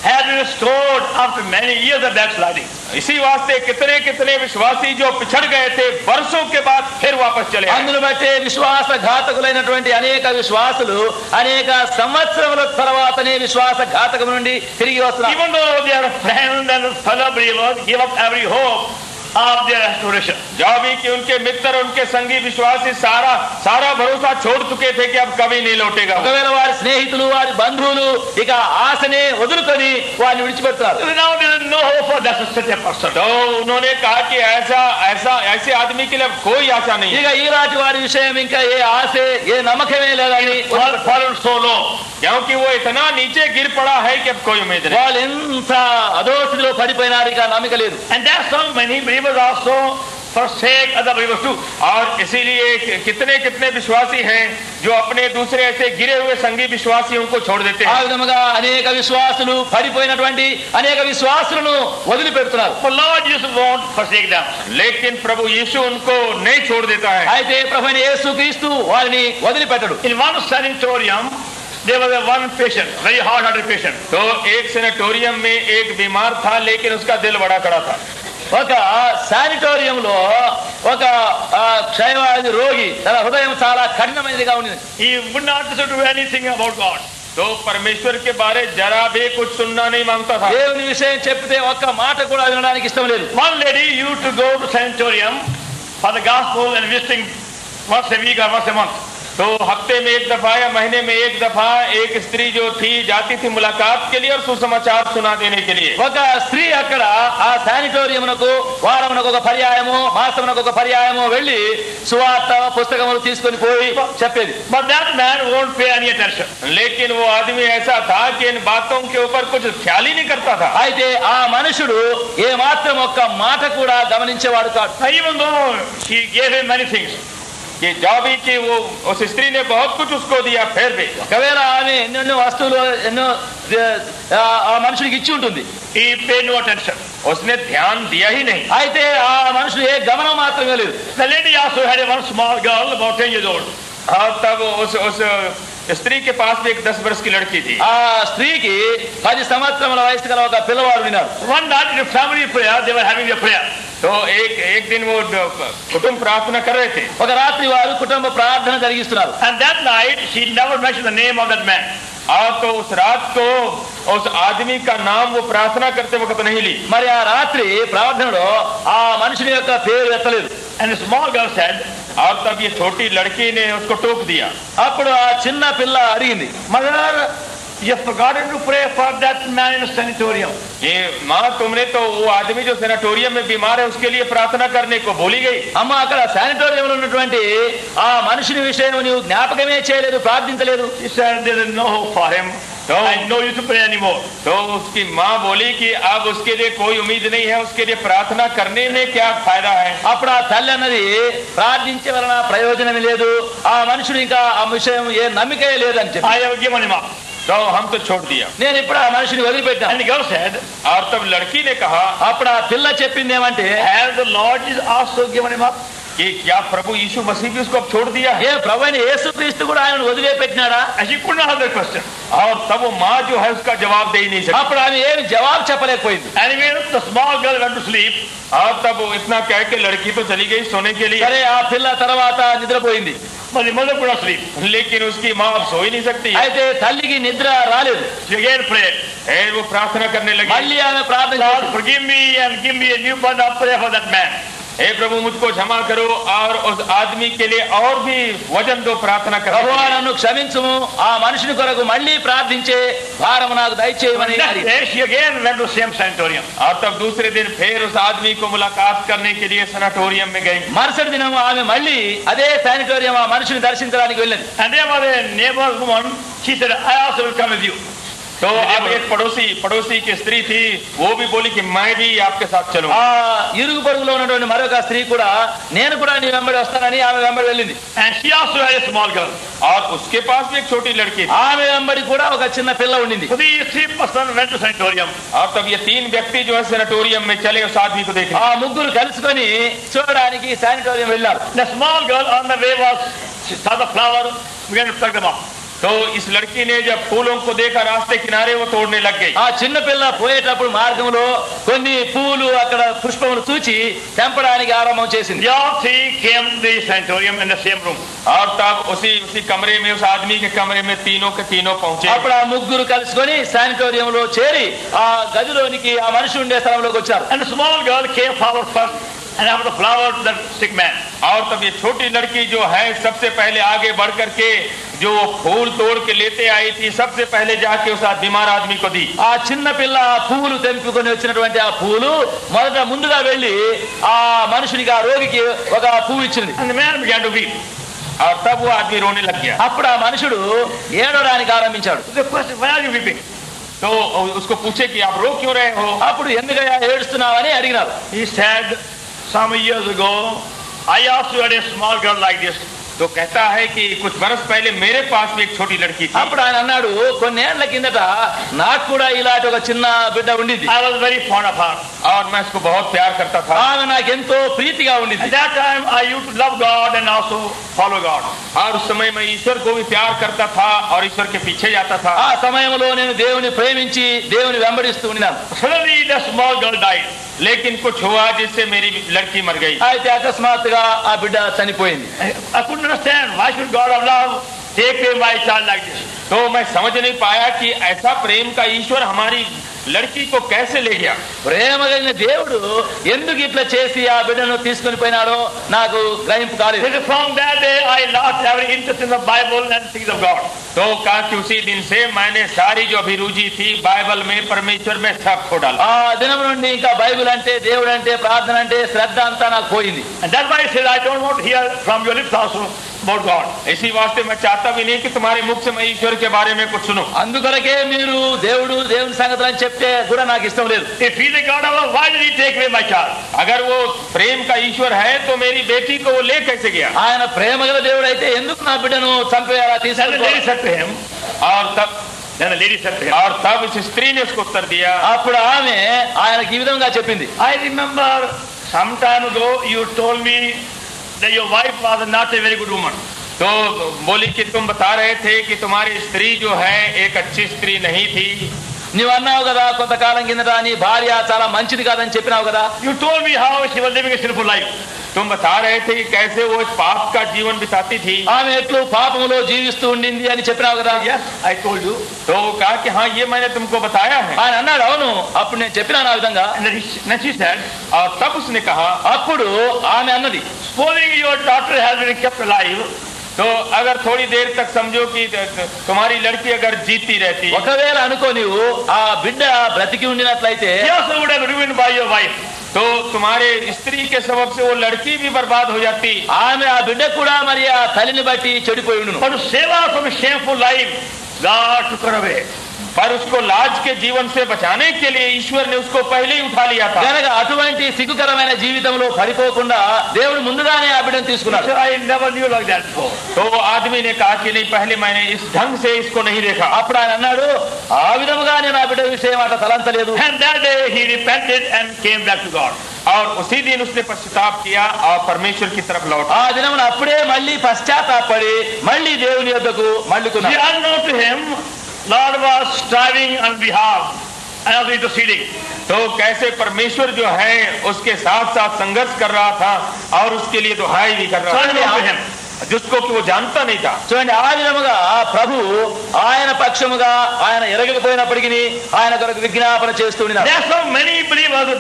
have been restored after many years of backsliding. इसी वास्ते कितने कितने विश्वासी जो पिछड़ गए थे वर्षों के बाद फिर वापस चले आए। అందును బట్టే విశ్వాసఘాతకులైనటువంటి అనేక విశ్వాసులు అనేక సంవత్సరముల తర్వాతనే విశ్వాసఘాతకం నుండి తిరిగి వస్తున్నారు. Even though their friends and fellow believers give up every hope of their restoration. जब भी कि उनके मित्र उनके संगी विश्वासी सारा भरोसा छोड़ चुके थे कि अब कभी नहीं लौटेगा। ఒకవేళ వారి స్నేహితులు వారి బంధువులు ఇక ఆశనే వదులుకొని వారిని విడిచిపెడతారు. Now there is no hope for such a person. तो उन्होंने कहा कि ऐसे आदमी के लिए कोई आशा नहीं है, ఇక ఈనాటి వారి విషయం ఇంకా ఏ ఆశ ఏ నమ్మకమే లేదని Fallen so low. क्योंकि वो इतना नीचे गिर पड़ा है कि अब कोई उम्मीद नहीं। వాళ్ళు ఎంత అధోస్థితిలో పడిపోయినారు, ఇక నమ్మిక లేదు. And that's how many believers also forsake other believers too. और इसीलिए कितने कितने विश्वासी हैं जो अपने दूसरे ऐसे गिरे हुए संगी विश्वासियों को छोड़ देते ఆ हैं। విధముగా అనేక విశ్వాసులు పడిపోయినటువంటి అనేక విశ్వాసులను వదిలిపెడుతున్నారు. But Lord Jesus won't forsake them. लेकिन प्रभु यीशु उनको नहीं छोड़ देता है। అయితే ప్రభువైన యేసుక్రీస్తు వారిని వదిలిపెట్టడు. In one sanatorium, there was one patient, very hard-hearted patient. तो एक सेनेटोरियम में एक बीमार था लेकिन उसका दिल बड़ा कड़ा था। ఒక శానిటోరియంలో ఒక క్షయవ్యాధి రోగి తన హృదయం చాలా కఠినమైనదిగా ఉంది. He would not listen to anything about God. तो परमेश्वर के बारे जरा भी कुछ सुनना नहीं मांगता था। దేవుని విషయం చెప్తే ఒక్క మాట కూడా వినడానికి ఇష్టం లేదు. One lady used to go to sanatorium for the gospel and visiting once a week or once a month. तो हफ्ते में एक दफा या महीने में एक दफा एक स्त्री जो थी जाती थी मुलाकात के लिए और सुसमाचार सुना देने के लिए। ఒక స్త్రీ అక్కడ ఆ శానిటోరియంకు వారమునకు ఒక పర్యాయము మాసమునకు ఒక పర్యాయము వెళ్ళి సువార్త పుస్తకములు తీసుకొని పోయి చెప్పేది. But that man won't pay any attention. लेकिन वो आदमी ऐसा था कि इन बातों के ऊपर कुछ ख्याल ही नहीं करता था। అయితే ఆ మనుషుడు ఏ మాత్రం ఒక్క మాట కూడా గమనించేవాడు కాదు. Even though she gave him many things. कि जब भी कि वो उस स्त्री ने बहुत कुछ उसको दिया फिर भी ఒకవేళ ఆమె ఎన్నెన్నో వస్తువులు ఎన్నో ఆ మనుషుడికి ఇచ్చి ఉంటుంది. He paid no attention. उसने ध्यान दिया ही नहीं। అయితే ఆ మనుషుడు ఏ గమనం మాత్రమే లేదు. The lady also had one small girl about 10 years old. और तब उस स्त्री के पास भी एक 10 वर्ष की लड़की थी। ఆ స్త్రీకి 10 సంవత్సరముల వయసు గల ఒక పిల్లవాడు ఉన్నారు. One night in the family prayer, they were having their prayer. तो एक दिन वो कुटुंब प्रार्थना कर रहे थे। ఒక రాత్రి వారు కుటుంబ ప్రార్థన జరిగిస్తున్నారు. And that night, she never mentioned the name of that man. और तो उस रात को उस आदमी का नाम वो प्रार्थना करते वक्त नहीं ली। మరి ఆ రాత్రి ప్రార్థనలో ఆ మనుషుని యొక్క పేరు ఎత్తలేదు. And the small girl said, और तब ये छोटी लड़की ने उसको टोक दिया। అప్పుడు ఆ చిన్న పిల్ల అడిగింది, Mother, you have forgotten to pray for that man in the sanatorium. ये माँ तुमने तो वो आदमी जो सेनेटोरियम में बीमार है उसके लिए प्रार्थना करने को भूल ही गई। అమ్మ అక్కడ శానిటోరియంలో ఉన్నటువంటి ఆ మనుషుని విషయం నీవు జ్ఞాపకమే చేయలేదు, ప్రార్థించలేదు. She said, there is no hope for him. I know you to pray anymore. तो उसकी माँ बोली कि अब उसके लिए कोई उम्मीद नहीं है, उसके लिए प्रार्थना करने में क्या फायदा है। అప్పుడు ఆ తల్లి అన్నది ప్రార్థించే వలన ప్రయోజనమే లేదు, ఆ మనుషుడు ఇంకా ఆ విషయం ఏ నమ్మికే లేదని చెప్పి I have given him up. तो हम तो छोड़ दिया। నేను ఇప్పుడు ఆ మనిషిని వదిలిపెట్టాను. And the girl said, और तब लड़की ने कहा అప్పుడు ఆ పిల్ల చెప్పింది ఏమంటే, has the Lord Jesus also given him up? कि क्या प्रभु यीशु मसीह भी उसको अब छोड़ दिया है। ఏ ప్రభువైన యేసుక్రీస్తు కూడా ఆయన వదిలిపెట్టినాడా? And she could not have that question. और तब वो माँ जो है उसका जवाब दे ही नहीं सकती। అప్పుడు ఆమె ఏమి జవాబు చెప్పలేకపోయింది. Anyway, the small girl went to sleep. और तब वो इतना कह के लड़की तो चली गई सोने के लिए। సరే ఆ పిల్ల తర్వాత నిద్రపోయింది. But the mother could not sleep. लेकिन उसकी माँ अब सो ही नहीं सकती। అయితే తల్లికి నిద్ర రాలేదు. She again prayed, फिर वो प्रार्थना करने लगी, మళ్ళీ ఆమె ప్రార్థన Lord, చేసింది. forgive me and give me a new birth of prayer for that man. हे प्रभु मुझको क्षमा करो और उस आदमी के लिए और भी वजन दो प्रार्थना ప్రభువా करो। నన్ను క్షమించుము, ఆ మనుషుని కొరకు మళ్ళీ ప్రార్థించే భారము నాకు దయచేయమని Next అడిగింది. day, she again went to the same sanatorium. और तब दूसरे दिन फिर उस आदमी को मुलाकात करने के लिए सनाटोरियम में गई। మరుసటి దినం ఆమె మళ్ళీ అదే శానిటోరియం ఆ మనుషుని దర్శించడానికి వెళ్ళింది. And there was a neighbor woman. She said, I also will come with you. तो अब एक पड़ोसी की स्त्री थी, वो भी बोली कि मैं भी आपके साथ चलूं। ఆ ఇరుగు పొరుగులో ఉన్నటువంటి మరొక స్త్రీ కూడా నేను కూడా నీ వెంబడి వస్తానని ఆమె వెంబడి వెళ్ళింది. And she also had a small girl. और उसके पास भी एक छोटी लड़की थी। ఆమె వెంబడి కూడా ఒక చిన్న పిల్ల ఉండింది. So these three persons went to sanatorium. और तब ये 3 व्यक्ति जो है सैनिटोरियम में चले उस आदमी को देखने। ఆ ముగ్గురు కలుసుకొని చూడడానికి శానిటోరియం వెళ్ళారు. The small girl on the way she saw the flower, began to pluck them up. तो इस लड़की ने जब फूलों को देखा रास्ते किनारे, वो तोड़ने लग गई। ఆ చిన్న పిల్ల పోయేటప్పుడు మార్గంలో కొన్ని పూలు అక్కడ పుష్పములు చూచి తెంపడానికి ఆరంభం చేసింది. The all three came to the sanatorium in the same room. और तब उसी कमरे में, उस आदमी के कमरे में तीनों के तीनों पहुंचे। అప్పుడు ఆ ముగ్గురు కలుసుకొని శానిటోరియంలో చేరి ఆ గదిలోనికి ఆ మనిషి ఉండే స్థలంలోకి వచ్చారు. And the small girl came forward first and after the flower to the sick man. और तब ये छोटी लड़की जो है सबसे पहले आगे बढ़ करके जो फूल तोड़ के लेते आई थी, सबसे पहले जाके उस बीमार आदमी को दी। ఆ చిన్న పిల్ల ఆ పూలు తెంపుకొని వచ్చినటువంటి ఆ పూలు మొదట ముందుగా వెళ్ళి ఆ మనుషునికి, ఆ రోగికి ఒక పువ్వు ఇచ్చింది. And the man began to weep. और तब वो आदमी रोने लग गया। అప్పుడు ఆ మనుషుడు ఏడవడానికి ఆరంభించాడు. The question, why are you weeping? तो उसको पूछे कि आप रो क्यों रहे हो? అప్పుడు ఎందుకయ్యా ఏడుస్తున్నావని అడిగినారు. He said, some years ago I also had a small girl like this. तो कहता है कि कुछ बरस पहले मेरे पास भी एक छोटी लड़की थी। అప్పుడు ఆయన అన్నాడు, కొన్నేళ్ల కిందట నాకు కూడా ఇలాంటి ఒక చిన్న బిడ్డ ఉండింది. I was very fond of her. और मैं उसको बहुत प्यार करता था। ఆమె నాకెంతో ప్రీతిగా ఉండింది. At that time I used to love God and also follow God. और उस समय मैं ईश्वर को भी प्यार करता था और ईश्वर के पीछे जाता था। ఆ సమయంలో నేను దేవుని ప్రేమించి దేవుని వెంబడిస్తూ ఉన్నాను. Suddenly the small girl died. लेकिन कुछ हुआ जिससे मेरी लड़की मर गई। అయితే అకస్మాత్తుగా ఆ బిడ్డ చనిపోయింది. I couldn't understand why should God of love take away my child like this. तो मैं समझ नहीं पाया कि ऐसा प्रेम का ईश्वर हमारी लड़की को कैसे ले गया। ప్రేమ కలిగిన దేవుడు ఎందుకు ఇట్లా చేసి ఆ బిడ్డను తీసుకొని పోయినాడో నాకు గ్రహింపు కాలేదు. From that day I lost every interest in the Bible and things of God. तो कहा कि उसी दिन से मैंने सारी जो अभिरुचि थी बाइबल में, परमेश्वर में, सब खो डाला। ఆ దినం నుండి ఇంకా బైబిల్ అంటే, దేవుడు అంటే, ప్రార్థన అంటే శ్రద్ధ అంతా నాకు పోయింది. And that's why I said I don't want to hear from your lips also about God. इसी वास्ते मैं चाहता भी नहीं कि तुम्हारे मुख से मैं ईश्वर के बारे में कुछ सुनूं। అందుకొరకే మీరు దేవుని సంగతులు అని చెప్తే కూడా నాకు ఇష్టం లేదు. If he is a God of love, why did he take away my child? अगर वो प्रेम का ईश्वर है तो मेरी बेटी को वो ले कैसे गया? ఆయన ప్రేమ గల దేవుడు అయితే ఎందుకు నా బిడ్డను చంపేయాలా, Then the lady తీసుకెళ్ళి? said to him, और तब इस स्त्री ने उसको उत्तर दिया। అప్పుడు ఆమె ఆయనకి ఈ విధంగా చెప్పింది. I remember some time ago you told me that your wife was not a very good woman. तो बोली कि तुम बता रहे थे कि तुम्हारी स्त्री जो है एक अच्छी स्त्री नहीं थी। నువ్వు అన్నావు కదా కొంతకాలం కిందట నీ భార్య చాలా మంచిది కాదని చెప్పినావు కదా. You told me how she was living a sinful life. तुम बता रहे थे कि कैसे वो पाप का जीवन बिताती थी। ఆమె ఎట్లు పాపములో జీవిస్తూ ఉండింది అని చెప్పినావు కదా. Yes, I told you. तो कहा कि हाँ ये मैंने तुमको बताया है। ఆయన అన్నాడు, అవును అప్పుడు నేను చెప్పినాను ఆ విధంగా. And then she said, और तब उसने कहा, అప్పుడు ఆమె అన్నది, supposing your daughter has been kept alive, तो अगर थोड़ी देर तक समझो कि तुम्हारी लड़की अगर जीती रहती, ఒకవేళ అనుకో నీవు ఆ బిడ్డ బ్రతికి ఉండినట్లయితే she also would have been ruined by your wife. तो तुम्हारे स्त्री के सबब से वो लड़की भी बर्बाद हो जाती। ఆమె ఆ బిడ్డ కూడా మరి ఆ తల్లిని బట్టి చెడిపోయి ఉండును. But to save her from a shameful life, God took her away. पर उसको लाज के जीवन से बचाने के लिए ईश्वर ने उसको पहले ही उठा लिया था। కనుక అటువంటి సిగ్గుకరమైన జీవితంలో పడిపోకుండా దేవుడు ముందుగానే ఆ బిడ్డను తీసుకున్నాడు. I never knew like that before. तो वो आदमी ने कहा कि नहीं, पहले मैंने इस ढंग से इसको नहीं देखा। అప్పుడు ఆయన అన్నాడు, ఆ విధముగా నేను ఆ బిడ్డ విషయం అట్లా తలంచలేదు. And that day he repented and came back to God. और उसी दिन उसने पश्चाताप किया और परमेश्वर की तरफ लौटा। ఆ దినమున అప్పుడే మళ్ళీ పశ్చాత్తాపడి మళ్ళీ దేవుని యొద్దకు మళ్ళుకున్నాడు. See, unknown to him, Lord was striving on behalf and also interceding. तो कैसे परमेश्वर जो है उसके साथ साथ संघर्ष कर रहा था और उसके लिए दुहाई भी कर रहा So unknown to था, him. जिसको कि वो जानता नहीं था। చూడండి, ఆ విధముగా ప్రభు ఆయన పక్షముగా ఆయన ఎరగకపోయినప్పటికీ ఆయన కొరకు విజ్ఞాపన చేస్తూ ఉన్నాడు. That's how many believers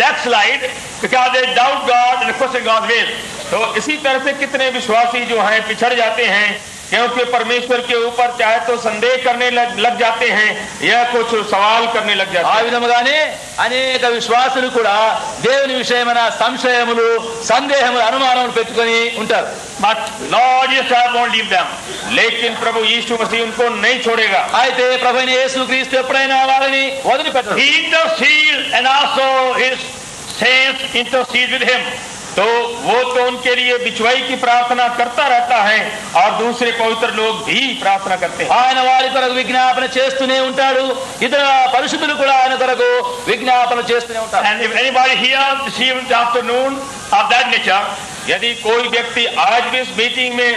backslide because they doubt God and question God's will. तो इसी तरह से कितने विश्वासी जो हैं पिछड़ जाते हैं क्योंकि परमेश्वर के ऊपर चाहे तो संदेह करने लग जाते हैं या कुछ सवाल करने लग जाते ఆ हैं। విధముగానే అనేక విశ్వాసులు కూడా దేవుని విషయమైన సంశయములు, సందేహములు, అనుమానములు పెట్టుకొని ఉంటారు. But Lord Jesus won't leave them. लेकिन प्रभु यीशु मसीह उनको नहीं छोड़ेगा। అయితే ప్రభువైన యేసుక్రీస్తు ఎప్పుడైనా వారిని వదిలిపెట్టరు. He intercedes and also his saints intercede with him. तो वो तो उनके लिए बिचवाई की प्रार्थना करता रहता है और दूसरे पवित्र लोग भी प्रार्थना करते हैं। ఆయన వారి కొరకు విజ్ఞాపన చేస్తూనే ఉంటాడు. ఇతర పరిశుద్ధులు కూడా ఆయన కొరకు విజ్ఞాపన చేస్తూనే ఉంటారు. And if anybody here this evening, this afternoon of that nature, यदि कोई व्यक्ति आज भी इस मीटिंग में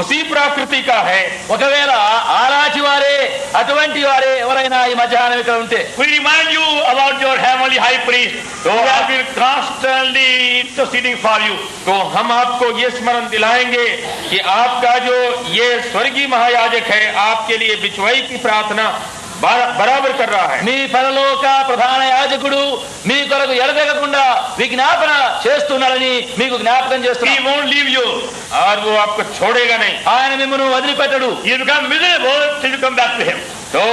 उसी प्रकृति का है, ఒకవేళ ఆరాచి వారే, అటువంటి వారే ఎవరైనా ఈ మధ్యాహ్నం ఇక్కడ ఉంటే, we remind you about your heavenly high priest who has been constantly interceding for you. तो हम आपको ये स्मरण दिलाएंगे कि आपका जो ये स्वर्गीय महायाजक है आपके लिए बिचवाई की प्रार्थना बराबर कर रहा है। మీ పరలోక ప్రధాన యాజకుడు మీ కొరకు ఎడతెగకుండా విజ్ఞాపన చేస్తున్నాడని మీకు జ్ఞాపకం He చేస్తున్నాడు. won't leave you. और वो आपको छोड़ेगा नहीं। ఆయన మిమ్మల్ని వదిలిపెట్టడు. You become miserable till you come back to him. तो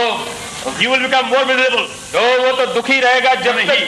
You will become more miserable. वो तो दुखी रहेगा जब तक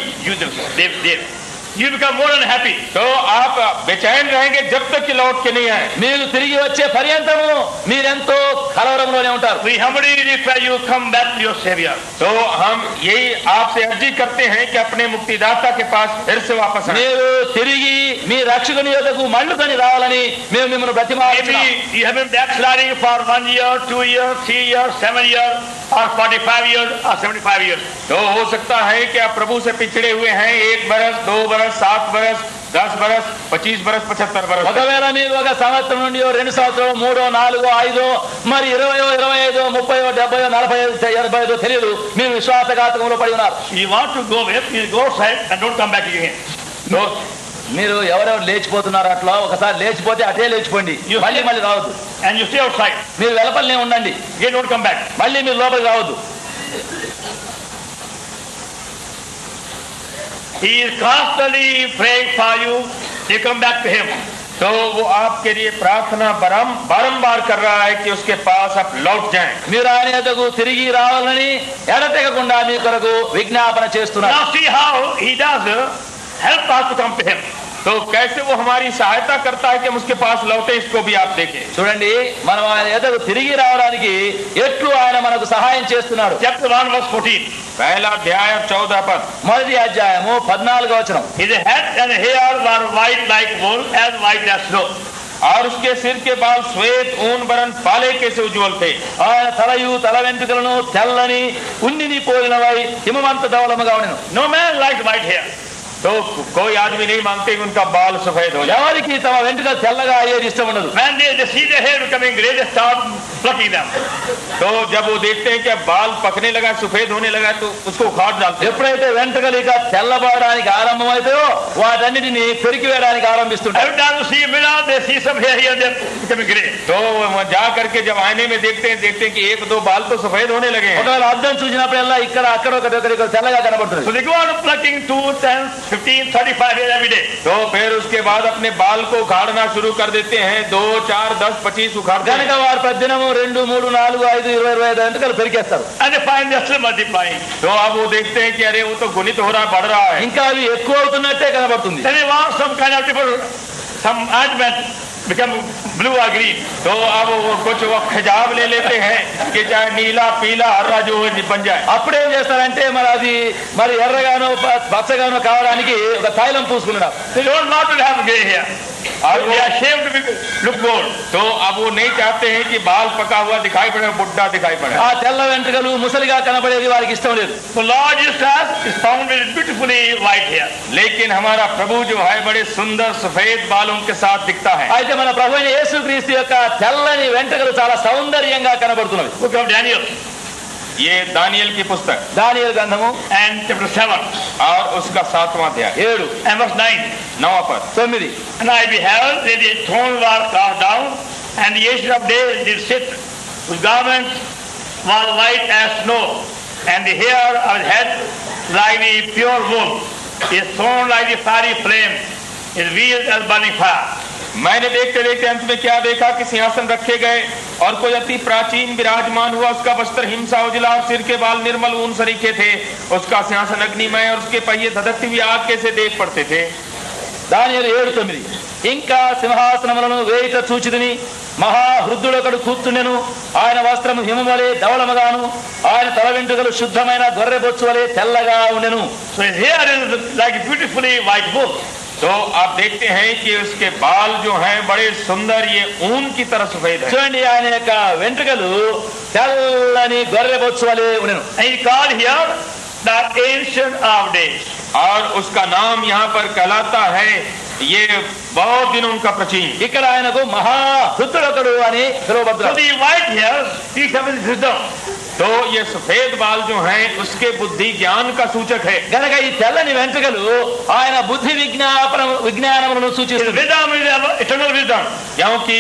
You become more unhappy. तो आप बेचैन रहेंगे जब तक कि लौट के नहीं आए। మీరు తిరిగి వచ్చే పర్యంతము మీరెంతో కలవరంలోనే ఉంటారు. We humbly request you come back to your Savior. तो हम यही आपसे अर्जी करते हैं कि अपने मुक्तिदाता के पास फिर से वापस आए। మీరు తిరిగి మీ రక్షకుని యొద్దకు మళ్ళుకొని రావాలని మేము మిమ్మల్ని బ్రతిమాలుతున్నాం. Maybe you have been backsliding for 1 year, 2 years, 3 years, 7 years, or 45 years, or 75 years. तो हो सकता है कि आप प्रभु से पिछड़े हुए हैं 1 बरस, 2 बरस, 7 बरस, 10 बरस, 25 बरस, 75 बरस। ఒకవేళ మీరు ఒక సంవత్సరం నుండి 2 సంవత్సరం, 3, 4, 5 మరి 20, 25, 30, 70, 45, 85 తెలియదు, మీరు విశ్వాసఘాతకంలో పడి ఉన్నారు. You want to go away, you go outside and don't come back again. So మీరు ఎవరెవరు లేచిపోతున్నారు అట్లా ఒకసారి లేచిపోతే అటే లేచిపోండి, మళ్ళీ రావద్దు. And you stay outside. మీరు వెలపలనే ఉండండి, Again don't come back. మళ్ళీ మీరు లోపలికి రావద్దు. He is constantly praying for you. You come back to him. तो वो आपके लिए प्रार्थना बारंबार कर रहा है कि उसके पास आप लौट जाएं। మీరు ఆయన యొద్దకు తిరిగి రావాలని ఎడతెగకుండా మీ కొరకు విజ్ఞాపన చేస్తున్నారు. Now see how he does help us to come to him. तो कैसे वो हमारी सहायता करता है कि हम उसके पास लौटे, इसको भी आप देखें। చూడండి, మనం ఆయన యొద్దకు తిరిగి రావడానికి ఎట్లు ఆయన మనకు సహాయం చేస్తున్నాడు. Chapter 1 verse 14. पहला अध्याय 14 पद। మొదటి అధ్యాయము 14వ వచనం. His head and hair were white like wool, as white as snow. और उसके सिर के बाल श्वेत ऊन बरन पाले के से उज्ज्वल थे। ఆయన తలయు తల వెంట్రుకలను తెల్లని ఉన్నిని పోలినవై హిమవంత ధవలముగా ఉండెను. No man likes white hair. तो कोई आदमी नहीं मांगते कि उनका बाल सफेद हो जाए। ఎవరికి తమ వెంట్రుకలు తెల్లగా అయ్యేది ఇష్టం ఉండదు. When they see their hair becoming gray, they start plucking them. तो जब वो देखते हैं कि बाल पकने लगा, सफेद होने लगा, तो उसको उखाड़ डालते हैं। ఎప్పుడైతే వెంట్రుకలు ఇక తెల్లబడడానికి ఆరంభమవుతాయో వాటన్నిటిని పెరికి వేయడానికి ఆరంభిస్తుంటారు. Every time you see a mirror, they see some hair here, they're becoming gray. तो वहाँ जा करके जब आईने में देखते हैं कि 1-2 बाल तो सफेद होने लगे हैं। ఒకవేళ అద్దం చూసినప్పుడల్లా ఇక్కడ అక్కడ ఒకటి తెల్లగా కనబడుతుంది. So they go on plucking 2, 10, 15, 35 hair every day. तो फिर उसके बाद अपने बाल को उखाड़ना शुरू कर देते हैं। 2, 4, 10, 25 उखाड़ते కనుక हैं। వారు 10, 3, 4, 5, 20, 25 వెంట్రుకలు పెరికేస్తారు. And they find they're still multiplying. तो अब वो देखते हैं कि अरे वो तो गुणित हो रहा है, बढ़ रहा है। ఇంకా అవి ఎక్కువ అవుతున్నట్టే కనబడుతుంది. Then they want some kind of different, some ointment become blue or green. तो अब वो कुछ वो खिजाब ले लेते हैं कि चाहे नीला, पीला, हरा जो बन जाए। అప్పుడేం చేస్తారంటే మరి అది మరి ఎర్రగానో పచ్చగానో కావడానికి ఒక తైలం పూసుకున్నారు. They don't want to have gray hair. और They are ashamed to look old. तो अब वो नहीं चाहते हैं कि बाल पका हुआ दिखाई पड़े, बुढ़ा दिखाई पड़े। ఆ తెల్ల వెంట్రుకలు ముసలిగా కనబడేది వారికి ఇష్టం లేదు. So Lord Jesus is found with beautifully white hair. लेकिन हमारा प्रभु जो है बड़े सुंदर सफेद बालों के साथ दिखता है। అయితే మన ప్రభు అయిన యేసుక్రీస్తు యొక్క తెల్లని వెంట్రుకలు చాలా సౌందర్యంగా కనబడుతున్నవి. Book of Daniel ये दानियल की पुस्तक దానియేలు గ్రంథము and chapter 7 और उसका 7वां अध्याय 7, and verse 9. 9वां पद। 9. And I beheld that the throne was cast down, and the Ancient of Days did sit, whose garment was white as snow, and the hair of his head like the pure wool, his throne like the fiery flame, his wheels as burning fire. मैंने देखते देखते अंत में क्या देखा कि सिंहासन रखे गए और कोई अति प्राचीन विराजमान हुआ, उसका वस्त्र हिमसा उजला और सिर के बाल निर्मल ऊन सरीखे थे, उसका सिंहासन अग्निमय और उसके पहिए धधकती हुई आग के से देख पड़ते थे। దానియేలు 7:9 ఇంకా సింహాసనములను వేయిట చూచితిని, మహావృద్ధుడొకడు కూర్చుండెను, ఆయన వస్త్రము హిమవలే ధవళముగాను, ఆయన తల వెంట్రుకలు శుద్ధమైన గొర్రె బొచ్చు వలె తెల్లగా ఉండెను. So here is like beautifully white wool. तो आप देखते हैं कि उसके बाल जो हैं बड़े सुंदर, ये ऊन की तरह सफेद है। చూడండి, ఆయన యొక్క వెంట్రుకలు తెల్లని గొర్రె బొచ్చు వలె ఉండెను. And he called here the Ancient of Days. और उसका नाम यहाँ पर कहलाता है, ये बहुत दिनों का प्राचीन। ఇక్కడ ఆయనకు మహావృద్ధుడొకడు అని So పిలువబడ్డాడు. the white hairs speaks of his wisdom. तो ये सफेद बाल जो हैं उसके बुद्धि ज्ञान का सूचक है। గనక ఈ తెల్లని వెంట్రుకలు ఆయన బుద్ధి విజ్ఞానములను His సూచిస్తుంది. wisdom is eternal wisdom. क्योंकि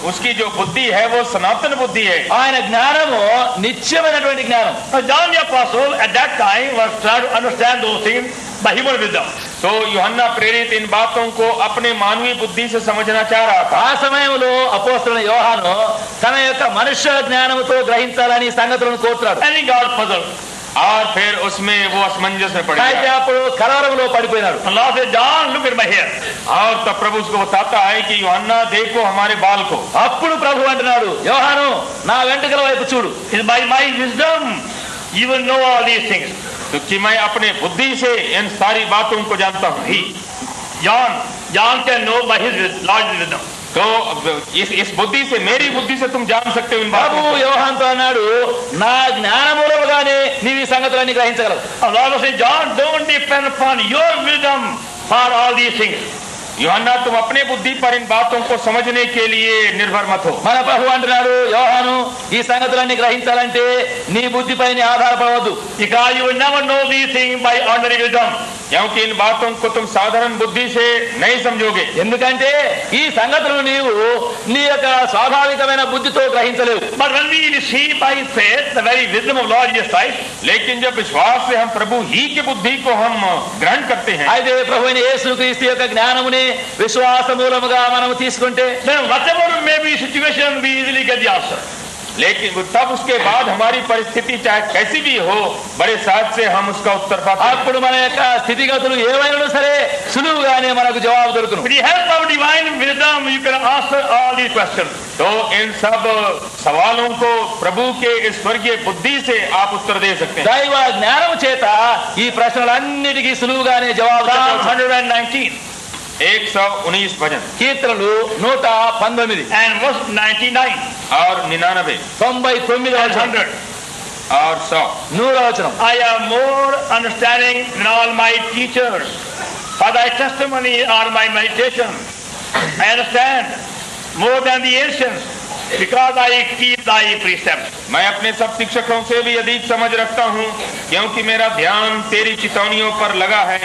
उसकी जो बुद्धि है वो सनातन बुद्धि है। ఆయన జ్ఞానము నిత్యమైనటువంటి జ్ఞానం. Now John the Apostle at that time was trying to understand those things by human wisdom. तो यूहन्ना प्रेरित इन बातों को अपने मानवीय बुद्धि से समझना चाह रहा था। ఆ సమయంలో అపోస్తలుడైన యోహాను తన యొక్క మనుష్య జ్ఞానముతో గ్రహించాలని సంగతులను కోరుతున్నాడు. And he got puzzled. और फिर उसमें वो असमंजस में पड़ అయితే गया। అప్పుడు కలవరంలో పడిపోయినాడు. And Lord said, John, look at my hair. और तब प्रभु उसको बताता है कि यूहन्ना देखो हमारे बाल को। అప్పుడు ప్రభు అంటున్నాడు, యోహాను నా వెంట్రుకల వైపు చూడు. It's by my wisdom you will know all these things. क्योंकि मैं अपने बुद्धि से इन सारी बातों को जानता हूँ। John can know by his Lord's wisdom. तो इस बुद्धि से, मेरी बुद्धि से तुम जान सकते हो इन ప్రభు बातों को। యోహానుతో అన్నాడు, నా జ్ఞానమూలముగానే నీవు ఈ సంగతులన్నీ గ్రహించగలవు. And Lord will say, John, don't depend upon your wisdom for all these things. यूहन्ना तुम अपने बुद्धि पर इन बातों को समझने के लिए निर्भर मत हो। మన ప్రభు అంటున్నాడు, యోహాను ఈ సంగతులన్నీ గ్రహించాలంటే నీ బుద్ధిపైన ఆధారపడవద్దు. Because you will never know these things by ordinary wisdom. क्योंकि इन बातों को तुम साधारण बुद्धि से नहीं समझोगे। ఎందుకంటే ఈ సంగతులను నీవు నీ యొక్క స్వాభావికమైన బుద్ధితో గ్రహించలేవు. But when we receive by faith the very wisdom of Lord Jesus Christ, लेकिन जब विश्वास से हम प्रभु ही की बुद्धि को हम ग्रहण करते हैं, అయితే ప్రభు అయిన యేసుక్రీస్తు యొక్క జ్ఞానమునే విశ్వాస మూలముగా మనము తీసుకుంటే then whatever may be situation, we easily get the answer. लेकिन तब उसके बाद हमारी परिस्थिति चाहे कैसी भी हो, बड़े सहज से हम उसका उत्तर पाते हैं। అప్పుడు మన యొక్క స్థితిగతులు ఏమైనా సరే సులువుగానే మనకు జవాబు దొరుకును. With the help of divine wisdom, you can answer all these questions. तो इन सब सवालों को प्रभु के इस स्वर्गीय बुद्धि से आप उत्तर दे सकते हैं। దైవ జ్ఞానము చేత ఈ ప్రశ్నలన్నిటికీ సులువుగానే జవాబు Psalm చెప్పవచ్చు. 119 119 भजन కీర్తనలు 119 and verse 99 और 99 99 and 100. और 100। 100 వచనం. I am more understanding than all my teachers, for thy testimony are my meditation. I understand more than the ancients, because I keep thy precepts. मैं अपने सब शिक्षकों से भी अधिक समझ रखता हूँ, क्योंकि मेरा ध्यान तेरी चितौनियों पर लगा है।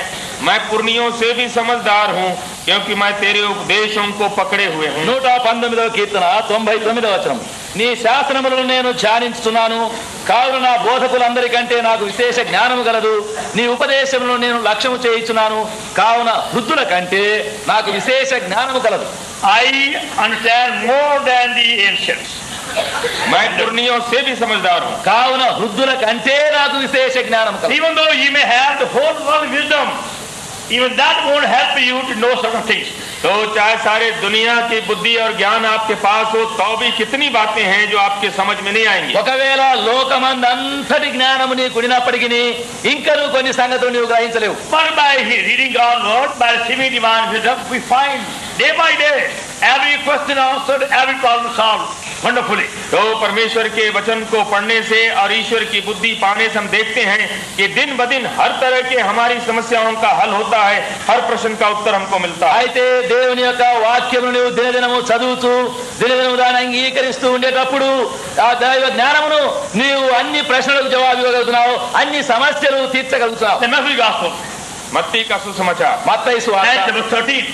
मैं पुर्नियों से भी समझदार हूँ, क्योंकि मैं तेरे उपदेशों को पकड़े हुए हूँ। 119వ కీర్తన 99వ వచనం. నీ శాసనములను నేను ధ్యానించుతున్నాను, కావున నా బోధకులందరికంటే నాకు విశేష జ్ఞానము గలదు. నీ ఉపదేశములను నేను లక్ష్యము చేయించున్నాను, కావున వృద్ధుల కంటే నాకు విశేష జ్ఞానము కలదు. I understand more than the ancients. मैं पुर्नियों से भी समझदार हूँ। కావున వృద్ధుల కంటే నాకు విశేష జ్ఞానము కలదు. Even though you may have the whole world wisdom, even that won't help you to know certain things. तो चाहे सारे दुनिया की बुद्धि और ज्ञान आपके पास हो, तो भी कितनी बातें हैं जो आपके समझ में नहीं आएंगी। ఒకవేళ లోకమందంతటి జ్ఞానము నీకు ఉండినప్పటికీ ఇంకను కొన్ని సంగతులు నీవు గ్రహించలేవు. But by reading God's word, by receiving divine wisdom, we find day by day every question answered, every problem solved wonderfully. तो परमेश्वर के वचन को पढ़ने से और ईश्वर की बुद्धि पाने से हम देखते हैं कि दिन ब दिन हर तरह के हमारी समस्याओं का हल होता है, हर प्रश्न का उत्तर हमको मिलता है। అయితే దేవుని యొక్క వాక్యమును నీవు దినదినము చదువుతూ దినదినము దాన్ని అంగీకరిస్తూ ఉండేటప్పుడు ఆ దైవ జ్ఞానమును నీవు అన్ని ప్రశ్నలకు జవాబు ఇవ్వగలుగుతున్నావు, అన్ని సమస్యలు తీర్చగలుగుతున్నావు. The Matthew Gospel, मत्ती का सुसमाचार మత్తయి సువార్త and verse 13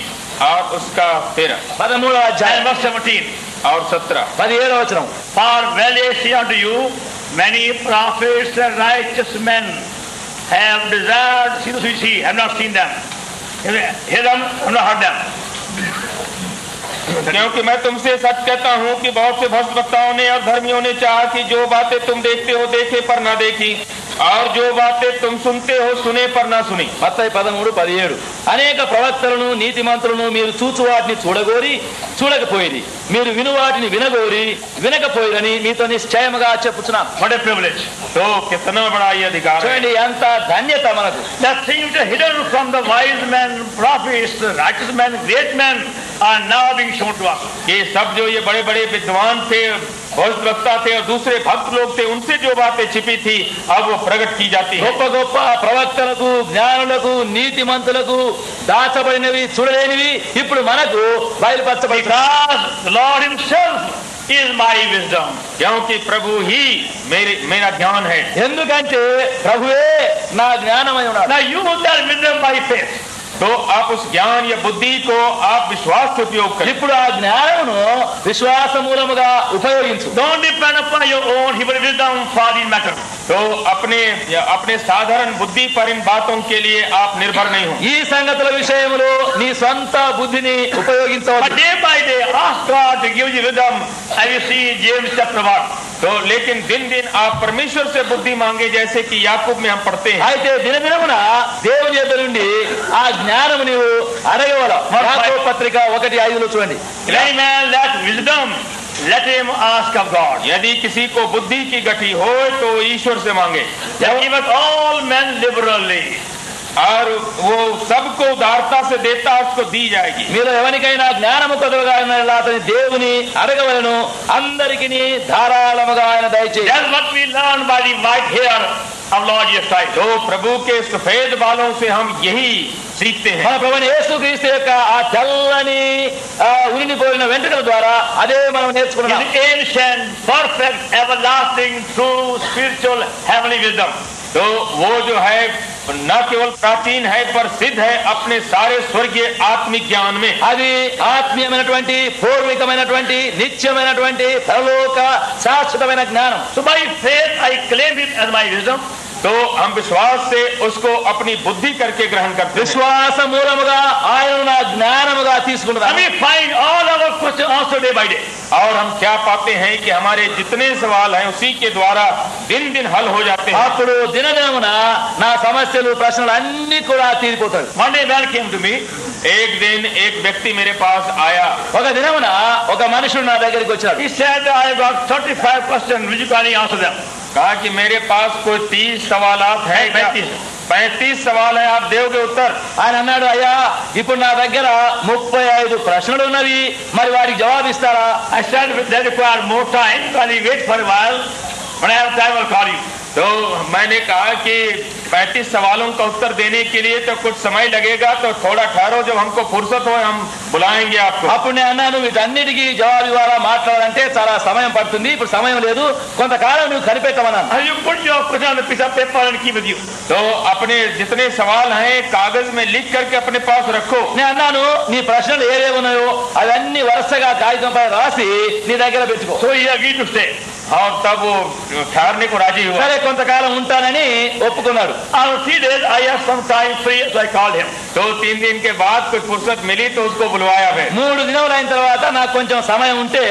और उसका 13 13వ and అధ్యాయం verse 17. और 17। 17వ వచనం. For verily I say unto you, many prophets and righteous men have desired to see, have not seen them. Hear them, have not heard them. क्योंकि मैं तुमसे सच कहता हूँ कि बहुत से भ्रष्ट वक्ताओं ने और धर्मियों ने चाहा कि जो बातें तुम देखते हो देखे पर ना देखी, और जो बातें तुम सुनते हो सुने पर ना सुनी. మత్తయి 13:17 అనేక ప్రవక్తలను నీతిమంతులను మీరు చూచు వాటిని చూడగోరి చూడకపోయిరి, మీరు విను వాటిని వినగోరి వినకపోయిరని మీతో నిశ్చయముగా చెప్పుచున్నాను. What a privilege. तो कितना बड़ा ये अधिकार है. చూడండి ఎంత ధన్యత మనకు. The things which are hidden from the wise men, prophets, righteous men, great men are now being shown to us. ये सब जो ये बड़े बड़े विद्वान थे, भ्रष्ट वक्ता थे और दूसरे भक्त लोग थे, उनसे जो बातें छिपी थी अब वो प्रकट की जाती है. గొప్ప గొప్ప ప్రవక్తలకు జ్ఞానులకు నీతిమంతులకు దాచబడినవి చూడలేనివి ఇప్పుడు మనకు బయలుపరచబడతాయి. Because the Lord himself is my wisdom. क्योंकि प्रभु ही मेरा ज्ञान है. ఎందుకంటే ప్రభువే నా జ్ఞానమై ఉన్నాడు. Now use that wisdom by faith. तो आप उस ज्ञान या बुद्धि को आप विश्वास से उपयोग करें. ఇప్పుడు ఆ జ్ఞానమును విశ్వాస మూలముగా ఉపయోగించు. Don't depend upon your own human wisdom for these matters. तो अपने साधारण बुद्धि पर इन बातों के लिए आप निर्भर नहीं हो. ఈ సంగతుల విషయములో నీ సొంత బుద్ధిని But ఉపయోగించవచ్చు. day by day ask God to give you wisdom, as you see James chapter 1. तो लेकिन दिन दिन आप परमेश्वर से बुद्धि मांगे, जैसे कि याकूब में हम पढ़ते हैं. అయితే దినదినమున దేవుని యొద్ద నుండి ఆ జ్ఞానము నీవు అడగవలెను. యాకోబు పత్రిక 1:5 చూడండి. If any man lack wisdom, let him ask of God. यदि किसी को बुद्धि की गठी हो तो ईश्वर से मांगे, That giveth all men liberally. और वो सबको उदारता से देता, उसको दी जाएगी. మీరు ఎవరికైనా జ్ఞానము కొదవగా అతని దేవుని అడగవలను, అందరికీ ధారాళముగా ఆయన దయచేసి. That's what we learn by the white hair of Lord Jesus Christ. तो प्रभु के सफेद बालों से हम यही सीखते हैं. మన ప్రభువైన యేసుక్రీస్తు యొక్క ఆ తెల్లని ఉరిని పోయిన వెంట్రుకల ద్వారా అదే మనం నేర్చుకున్నాం. His ancient, perfect, everlasting, true, spiritual, heavenly wisdom. तो वो जो है न केवल प्राचीन है पर सिद्ध है अपने सारे स्वर्गीय आत्मिक ज्ञान में. అది ఆత్మీయమైనటువంటి పూర్వికమైనటువంటి నిత్యమైనటువంటి పరలోక శాశ్వతమైన జ్ఞానం. So by faith I claim it as my wisdom. तो हम विश्वास से उसको अपनी बुद्धि करके ग्रहण करते हैं. విశ్వాస మూలముగా ఆయన నా జ్ఞానముగా తీసుకుంటాం. And we find all our questions answered day by day. और हम क्या पाते हैं कि हमारे जितने सवाल हैं उसी के द्वारा दिन दिन हल हो जाते हैं. అప్పుడు దినదినమున నా సమస్యలు ప్రశ్నలు అన్ని కూడా తీరిపోతాయి. One day man came to me. एक दिन एक व्यक्ति मेरे पास आया. ఒక దినమున ఒక మనుషుడు నా దగ్గరికి వచ్చాడు. He said, I have got 35 questions. Will you kindly answer them? कहा कि मेरे पास कोई 30 सवालात है. 35 सवाल है, आप दोगे उत्तर? ఆయన అన్నాడు, అయ్యా ఇప్పుడు నా దగ్గర 35 ప్రశ్నలు ఉన్నవి, మరి వారికి జవాబు ఇస్తారా? I said, they require more time. Kindly wait for a while. When I have time, I'll call you. तो मैंने कहा कि 35 सवालों का उत्तर देने के लिए तो कुछ समय लगेगा, तो थोड़ा ठहरो, जब हमको फुर्सत हो हम बुलाएंगे आपको. అప్పుడు నేను అన్నాను, వీటన్నిటికీ జవాబు ఇవ్వాలా, మాట్లాడాలంటే చాలా సమయం పడుతుంది, ఇప్పుడు సమయం లేదు, కొంతకాలం నువ్వు కనిపెట్టమన్నాను. And you put your question on a piece of paper and keep with you. तो अपने जितने सवाल हैं कागज में लिख करके अपने पास रखो. నేను అన్నాను, నీ ప్రశ్నలు ఏవేవి ఉన్నాయో అవన్నీ వరుసగా కాగితంపై రాసి నీ దగ్గర పెట్టుకో. So he agreed to stay. और तब वो ठहरने को राजी हुआ. సరే కొంతకాలం ఉంటానని ఒప్పుకున్నాడు. After 3 days, I have some time free, so I called him. तो 3 दिन के बाद कुछ फुर्सत मिली तो उसको बुलवाया है. 3 దినాలు అయిన తర్వాత నాకు కొంచెం సమయం ఉంటే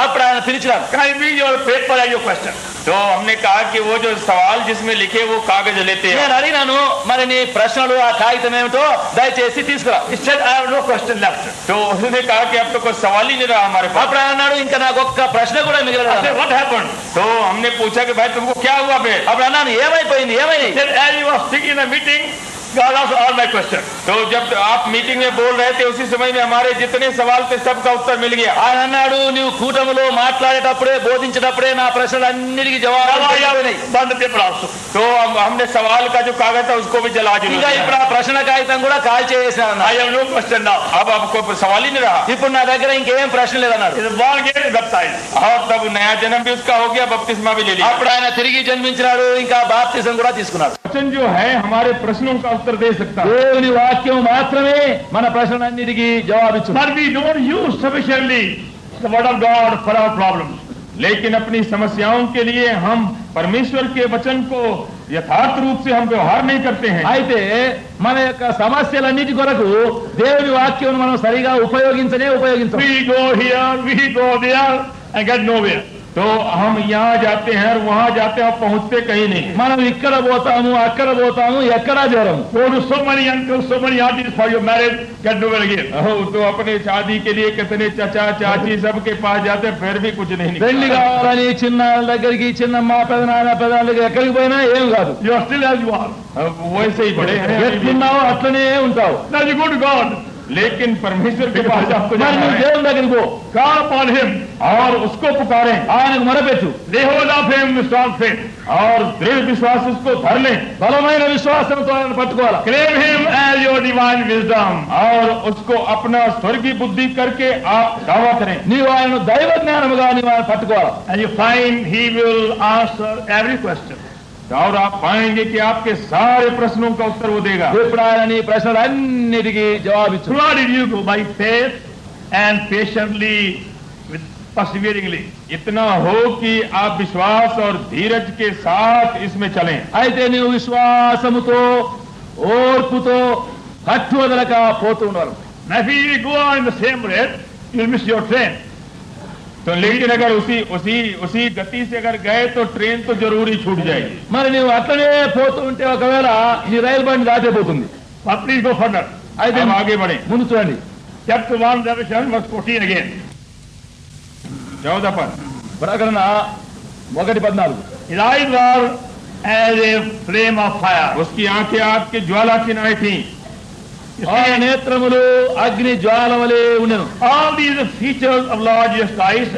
అప్పుడు ఆయన పిలిచాను. Can I bring your paper and your question? तो हमने कहा कि वो जो सवाल जिसमें लिखे वो कागज लेते हैं. నేను అడిగినాను, మరి నీ ప్రశ్నలు ఆ కాగితం ఏమిటో దయచేసి తీసుకురా. He said, I have no question left. तो उन्होंने कहा कि अब तो कोई सवाल ही नहीं रहा हमारे पास. అప్పుడు ఆయన అన్నాడు, ఇంకా నాకు ఒక్క ప్రశ్న కూడా I said, మిగలలేదు. what happened? तो हमने पूछा कि भाई तुमको क्या हुआ बे? అప్పుడు అన్నాను, ఏమైపోయింది, He ఏమైంది? said, as you were speaking in a meeting, God answered all my questions. तो जब आप मीटिंग में बोल रहे थे उसी समय में हमारे जितने सवाल थे सबका उत्तर मिल गया. ఆయన అన్నాడు, నీవు కూటములో మాట్లాడేటప్పుడే బోధించేటప్పుడే నా ప్రశ్నలన్నిటికీ Now I జవాబు have burned the paper also. तो हमने सवाल का जो कागज था उसको भी जला ఇంకా दिया. ఇప్పుడు ఆ ప్రశ్న కాగితం కూడా కాల్ చేసేసాను. I have no question now. अब आपको सवाल ही नहीं रहा. ఇప్పుడు నా దగ్గర ఇంకేం ప్రశ్న లేదన్నాడు. He is born again, baptized. और तब नया जन्म भी उसका हो गया, बपतिस्मा भी ले लिया. అప్పుడు ఆయన తిరిగి జన్మించినాడు, ఇంకా బాప్తిజం కూడా తీసుకున్నాడు. वचन जो है हमारे प्रश्नों का उत्तर दे सकता है. దేవుని వాక్యం మాత్రమే మన ప్రశ్నలన్నిటికీ జవాబిచ్చు. But we don't use sufficiently the word of God for our problems. लेकिन अपनी समस्याओं के लिए हम परमेश्वर के वचन को यथार्थ रूप से हम व्यवहार नहीं करते हैं। అయితే మన యొక్క సమస్యలన్నిటి కొరకు దేవుని వాక్యం మనం సరిగా ఉపయోగించం. We go here, we go there and get nowhere. तो हम यहाँ जाते हैं और वहाँ जाते हैं और पहुँचते कहीं नहीं। మనం ఇక్కడ పోతాము అక్కడ పోతాము ఎక్కడా చేరము. Go to so many uncles, so many aunties for your marriage, get nowhere again. तो अपने शादी के लिए कितने चाचा चाची सबके पास जाते हैं, फिर भी कुछ नहीं పెళ్లి కావాలని చిన్న దగ్గరికి చిన్నమ్మ పెదనాన్న పెదాలకి ఎక్కడికి పోయినా ఏం కాదు. You are still as you are. वैसे ही बड़े हैं, ఎట్లున్నావో అట్లనే ఉంటావు. Now you go to God. लेकिन परमेश्वर के पास आपको మరి जाना నువ్వు है దేవుని దగ్గరికి పో, Call upon Him. और उसको पुकारें ఆయనకు మొరపెట్టు. Lay hold of Him with strong faith. और दृढ़ विश्वास उसको धर लें బలమైన విశ్వాసంతో ఆయన పట్టుకోవాలి. Claim Him as your divine wisdom. और उसको अपना स्वर्गीय बुद्धि करके आप दावा करें। నీవు ఆయన దైవ జ్ఞానముగా నీవు ఆయన పట్టుకోవాలి. And you find He will answer every question. और आप पाएंगे कि आपके सारे प्रश्नों का उत्तर वो देगा। ఇప్పుడు ఆయన నీ ప్రశ్నలన్నిటికీ జవాబిచ్చు. So how did you go? By faith and patiently, with perseveringly. इतना हो कि आप विश्वास और धीरज के साथ इसमें चलें। అయితే నీవు విశ్వాసముతో ఓర్పుతో పట్టువదలక పోతూ ఉండవాలి. Now if you go on in the same rate, you'll miss your train. तो लेकिन अगर उसी गति से अगर गए तो ट्रेन तो जरूर ही छूट जाएगी। మరి నీవు అట్లనే పోతూ ఉంటే ఒకవేళ నీ రైలు బండి దాటిపోతుంది. But please go further. అయితే अब आगे बढ़े। ముందు చూడండి. Chapter 1, Revelation, verse 14 again. 14 पर ప్రకటన 1:14. His eyes were as a flame of fire. उसकी आंखें आग की ज्वाला की नाई थी। ఆయన నేత్రములు అగ్ని జ్వాల వలె ఉండెను. All these features of Lord Jesus Christ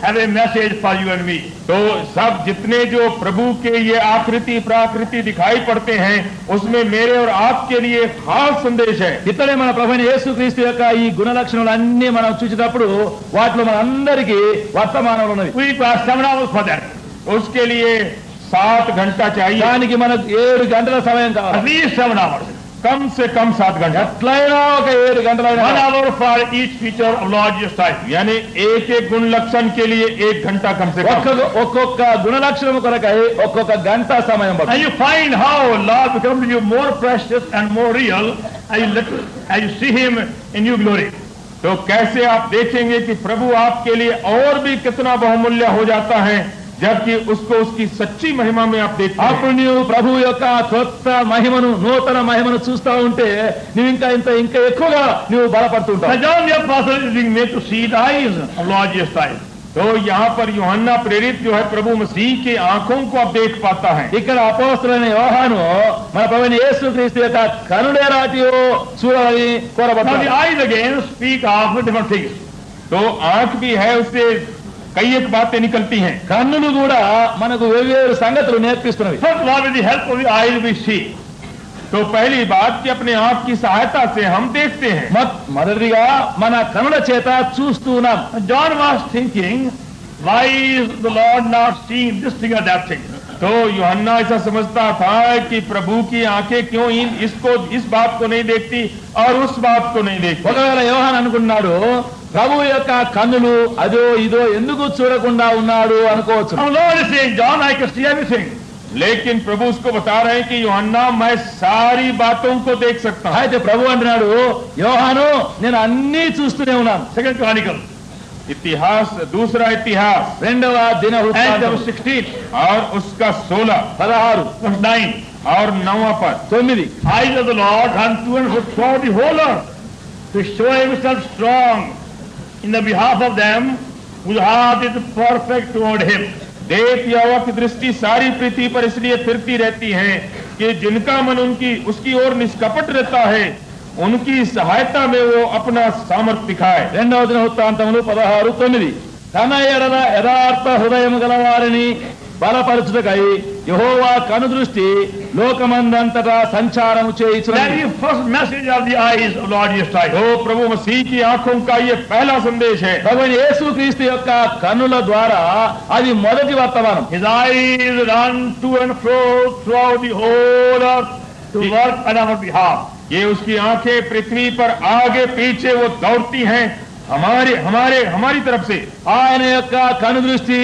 have a message for you and me. तो सब जितने जो प्रभु के ये आकृति प्राकृति दिखाई पड़ते हैं उसमें मेरे और आपके लिए खास संदेश है। ఇతడే మన ప్రభువైన యేసుక్రీస్తు యొక్క ఈ గుణ లక్షణాలు అన్ని మనం చూసేటప్పుడు వాటిలో మన అందరికీ వర్తమానాలు ఉన్నవి. We require 7 hours for that. उसके लिए 7 घंटा चाहिए। దానికి మనకు 7 గంటల సమయం At కావాలి. least 7 hours. कम से कम 7 घंटा, ఎట్లయినా ఒక 7 గంటలైనా 1 hour for each feature of Lord Jesus Christ. यानी एक एक गुण लक्षण के लिए 1 घंटा कम से कम। ఒక్కొక్క గుణ లక్షణం కొరకై ఒక్కొక్క గంట సమయం పడుతుంది. And you find how Lord becomes to you more precious and more real as you see Him in new glory. तो कैसे आप देखेंगे कि प्रभु आपके लिए और भी कितना बहुमूल्य हो जाता है जबकि उसको उसकी सच्ची महिमा में आप देखते हैं। అప్పుడు నీవు ప్రభు యొక్క కొత్త మహిమను నూతన మహిమను చూస్తా ఉంటే నువ్వు ఇంకా ఎక్కువగా నువ్వు బలపడుతూ Now ఉంటావు. John the Apostle is being made to see the eyes of Lord Jesus Christ. तो यहाँ पर यूहन्ना प्रेरित जो है प्रभु मसीह की आंखों को आप देख पाता है। ఇక్కడ అపోస్తలుడైన యోహాను మన ప్రభువైన యేసుక్రీస్తు యొక్క కనుడేరాటియో చూడాలని Now the కోరబడ్డాడు. eyes again speak of different things. तो आंख भी है, उससे कई एक बातें निकलती हैं। కన్నులు కూడా మనకు వేవేరు సంగతులు నేర్పిస్తున్నవి. First of all, with the help of the eyes we see. तो पहली बात कि अपने आंख की सहायता से हम देखते हैं। మొదటిగా మన కనుల చేత చూస్తూ ఉన్నాం. John was thinking, why is the Lord not seeing this thing or that thing? तो यूहन्ना ऐसा समझता था कि प्रभु की आंखें क्यों इस बात को नहीं देखती और उस बात को नहीं देखती। ఒకవేళ యోహాన్ అనుకున్నాడు ప్రభు యొక్క కన్నులు అదో ఇదో ఎందుకు చూడకుండా ఉన్నాడు అనుకోవచ్చు. Our Lord is saying, John, I can see everything. लेकिन प्रभु उसको बता रहे हैं कि यूहन्ना मैं सारी बातों को देख सकता हूं। అయితే ప్రభు అంటున్నాడు యోహాను నేను అన్నీ చూస్తూనే ఉన్నాను. 2 Chronicles इतिहास, दूसरा इतिहास 2వ దిన and వృత్తాంతం chapter 16, और उसका 16 16 verse 9. और 9 पर 9 Eyes of the Lord run to and fro throughout the whole earth to show Himself strong in the behalf of them whose heart is perfect toward Him. देख यहोवा की दृष्टि सारी पृथ्वी पर इसलिए फिरती रहती है कि जिनका मन उसकी ओर निष्कपट रहता है, उनकी सहायता में वो अपना सामर्थ्य दिखाए। 2వ దిన వృత్తాంతములు 16:9 తన ఎడల యథార్థ హృదయము గల వారిని బలపరచుటకై యెహోవా కనుదృష్టి లోకమందంతటా సంచారము That చేయుచున్నది. is the first message of the eyes of Lord Jesus Christ. तो प्रभु मसीह की आंखों का ये पहला संदेश है। ప్రభువైన యేసుక్రీస్తు యొక్క కన్నుల ద్వారా అది మొదటి వర్తమానం. His eyes run to and fro throughout the whole earth to work on our behalf. ये उसकी आंखें पृथ्वी पर आगे पीछे वो दौड़ती हैं हमारी तरफ से ఆయన యొక్క కనుదృష్టి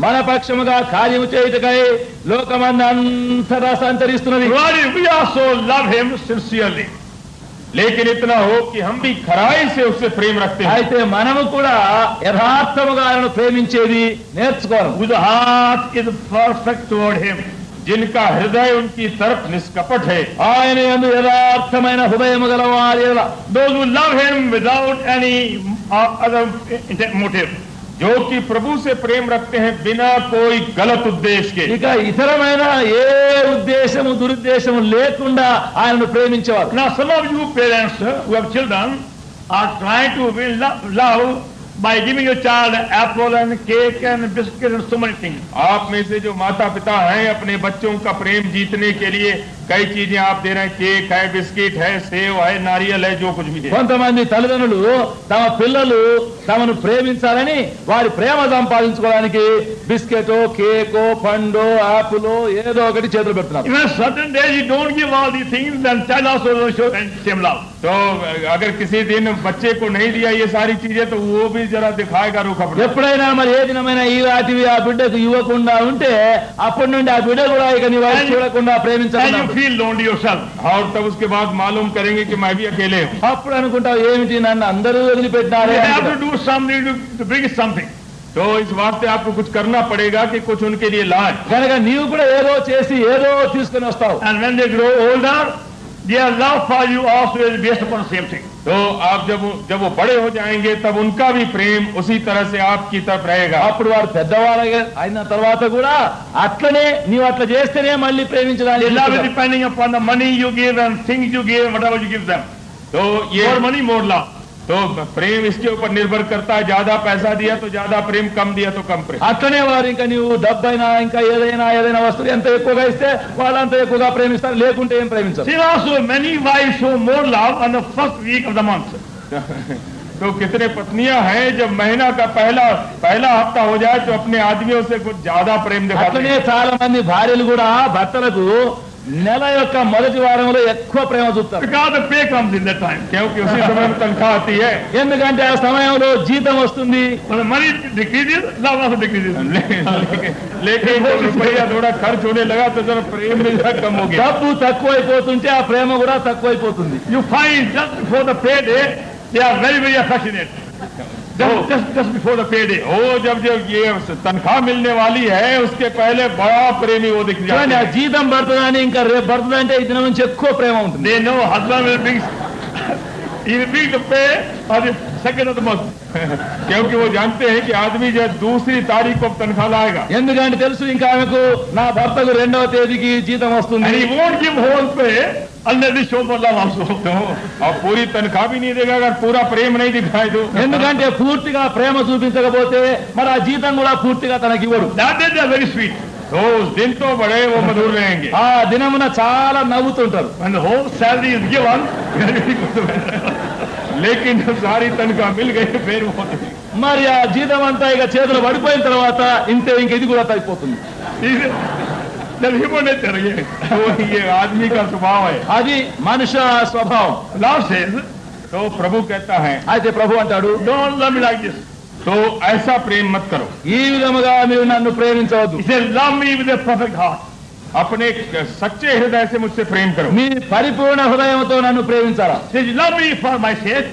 మన పక్షముగా కార్యము చేయుటకై లోకమందంతటా సంచరిస్తున్నది. We also love him sincerely. लेकिन इतना हो कि हम भी खराई से उससे प्रेम रखते हैं. అయితే మనము కూడా యథార్థముగా ఆయనను ప్రేమించేది నేర్చుకోవాలి. Whose heart is perfect toward him. जिनका हृदय उनकी तरफ निष्कपट है. ఆయన యందు యథార్థమైన హృదయము గల వారి ఎడల, Those who love him without any other motive. जो कि प्रभु से प्रेम रखते हैं बिना कोई गलत उद्देश्य के. ఇక ఇతరమైన ఏ ఉద్దేశము దురుద్దేశము లేకుండా ఆయనను ప్రేమించేవారు. Now some of you parents who have children are trying to win love by giving your child apple and cake and biscuit and so many things. आप में से जो माता पिता हैं अपने बच्चों का प्रेम जीतने के लिए कई चीजें आप दे रहे हैं. केक है, बिस्किट है, सेव है, नारियल है, जो कुछ भी है. కొంతమంది తల్లిదండ్రులు తమ పిల్లలు తమను ప్రేమించాలని వారి ప్రేమ సంపాదించుకోవడానికి బిస్కెటో, కేకో, పండో, ఆపిలో ఏదో ఒకటి చేతులు పెడుతున్నారు. Even certain days you don't give all these things, then child also will show same love. तो अगर किसी दिन बच्चे को नहीं दिया ये सारी चीजें तो वो भी जरा दिखाएगा रूखा. ఎప్పుడైనా మరి ఏ దినమైనా ఈ వాటివి ఆ బిడ్డకు ఇవ్వకుండా ఉంటే అప్పటి నుండి ఆ బిడ్డ కూడా ఇక నీ వైపు చూడకుండా And ప్రేమించాలి. you feel lonely yourself. और तब उसके बाद मालूम करेंगे कि मैं भी अकेले हूँ. అప్పుడు అనుకుంటావు ఏమిటి నన్ను అందరూ వదిలిపెట్టినారే. You have to do something to bring something. तो इस वास्ते आपको कुछ करना पड़ेगा कि कुछ उनके लिए लाए. కనుక నీవు కూడా ఏదో చేసి ఏదో తీసుకుని వస్తావు. And when they grow older, their love for you also is based upon the same thing. तो आप जब वो बड़े हो जाएंगे तब उनका भी प्रेम उसी तरह से आपकी तरफ रहेगा. అప్పుడు వారు పెద్దవారు అయిన తర్వాత కూడా అట్లనే నీవు అట్లా చేస్తేనే మళ్ళీ Their ప్రేమించడానికి. love is depending upon the money you give and things you give, whatever you give them. तो ये More money, more love. तो प्रेम इसके ऊपर निर्भर करता है. ज्यादा पैसा दिया तो ज्यादा प्रेम, कम दिया तो कम प्रेम. అట్లనే వారు ఇంకా నీవు డబ్బైనా ఇంకా ఏదైనా వస్తువు ఎంత ఎక్కువగా ఇస్తే వాళ్ళంత ఎక్కువగా ప్రేమిస్తారు, లేకుంటే ఏం ప్రేమించరు. See also many wives show more love on the first week of the month. तो कितने पत्नियां हैं जब महीना का पहला हफ्ता हो जाए तो अपने आदमियों से कुछ ज्यादा प्रेम दिखाते అట్లనే हैं. చాలా మంది భార్యలు కూడా భర్తలకు నెల యొక్క మొదటి వారంలో ఎక్కువ ప్రేమ చూపుతారు. Because the pay comes in that time. क्योंकि उसी समय में तनख्वाह आती है. ఎందుకంటే ఆ సమయంలో జీతం వస్తుంది. When the money decreases, love also decreases. लेकिन जब रुपया थोड़ा खर्च होने लगा तो जरा प्रेम भी जरा कम हो गया. డబ్బు తక్కువైపోతుంటే ఆ ప్రేమ కూడా తక్కువైపోతుంది. You find just before the payday, they are very, very affectionate. Just before the payday. वो जब ये तनख्वाह मिलने वाली है उसके पहले बड़ा प्रेमी वो दिख చూడండి, ఆ जाता है. జీతం పడుతుందని ఇంకా రేపు పడుతుందంటే ఈ దినం నుంచి ఎక్కువ ప్రేమ ఉంటుంది. They know husband will bring, he will bring the pay on the second of the month. क्योंकि वो जानते हैं कि आदमी जब दूसरी तारीख को तनख्वाह लाएगा ఎందుకంటే తెలుసు ఇంకా ఆమెకు నా భర్తకు 2వ తేదీకి జీతం And వస్తుంది. he won't give whole pay unless he shows more love also. तो अब पूरी तनख्वाह भी नहीं देगा अगर पूरा प्रेम नहीं दिखाए तो. ఎందుకంటే పూర్తిగా ప్రేమ చూపించకపోతే మరి ఆ జీతం కూడా పూర్తిగా తనకి ఇవ్వడు. That day they are very sweet. तो उस दिन तो बड़े वो मधुर रहेंगे. ఆ దినమున చాలా నవ్వుతుంటారు. When the whole salary is given, लेकिन जब सारी तनख्वाह मिल गई फिर वो మరి ఆ జీతం అంతా ఇక చేతులు పడిపోయిన తర్వాత ఇంతే ఇంక ఇది కూడా తగ్గిపోతుంది. then human nature again. तो ये आदमी का स्वभाव है. అది మనుష్య స్వభావం. Love says, तो प्रभु कहता है అయితే ప్రభు అంటాడు, don't love me like this. तो ऐसा प्रेम मत करो. ఈ విధముగా మీరు నన్ను ప్రేమించవద్దు. He says, love me with a perfect heart. अपने सच्चे हृदय से मुझसे प्रेम करो. మీ పరిపూర్ణ హృదయంతో నన్ను ప్రేమించాలా. He says, love me for my sake.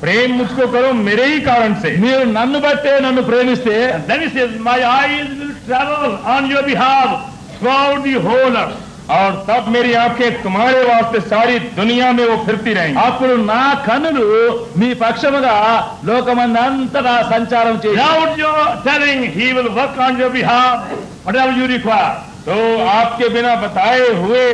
प्रेम मुझको करो मेरे ही कारण से. మీరు నన్ను బట్టే నన్ను ప్రేమిస్తే And then he says, my eyes will travel on your behalf throughout the whole earth. और तब मेरी आंखें तुम्हारे वास्ते सारी दुनिया में वो फिरती रहेंगी. అప్పుడు నా కన్నులు మీ పక్షముగా లోకమందంతటా సంచారం చేసి Without your telling, he will work on your behalf, whatever you require. तो आपके बिना बताए हुए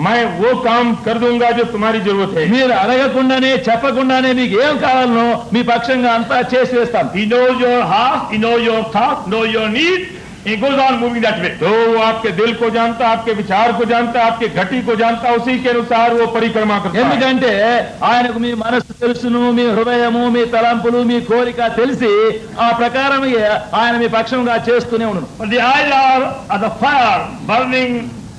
मैं वो काम कर दूंगा जो तुम्हारी जरूरत है. మీరు అడగకుండానే చెప్పకుండానే మీకు ఏం కావాలనో మీ పక్షంగా అంతా చేసి వేస్తాను. He knows your heart, he knows your thoughts, knows your need. He goes on moving that way. तो वो आपके दिल को जानता, आपके विचार को जानता, आपके घटी को जानता, उसी के अनुसार वो परिक्रमा करता है. ఎందుకంటే ఆయనకు మీ మనస్సు తెలుసును, మీ హృదయము, మీ తలంపులు, మీ కోరిక తెలిసి ఆ ప్రకారం ఆయన మీ పక్షంగా చేస్తూనే ఉన్నాడు. But the eyes are the fire, burning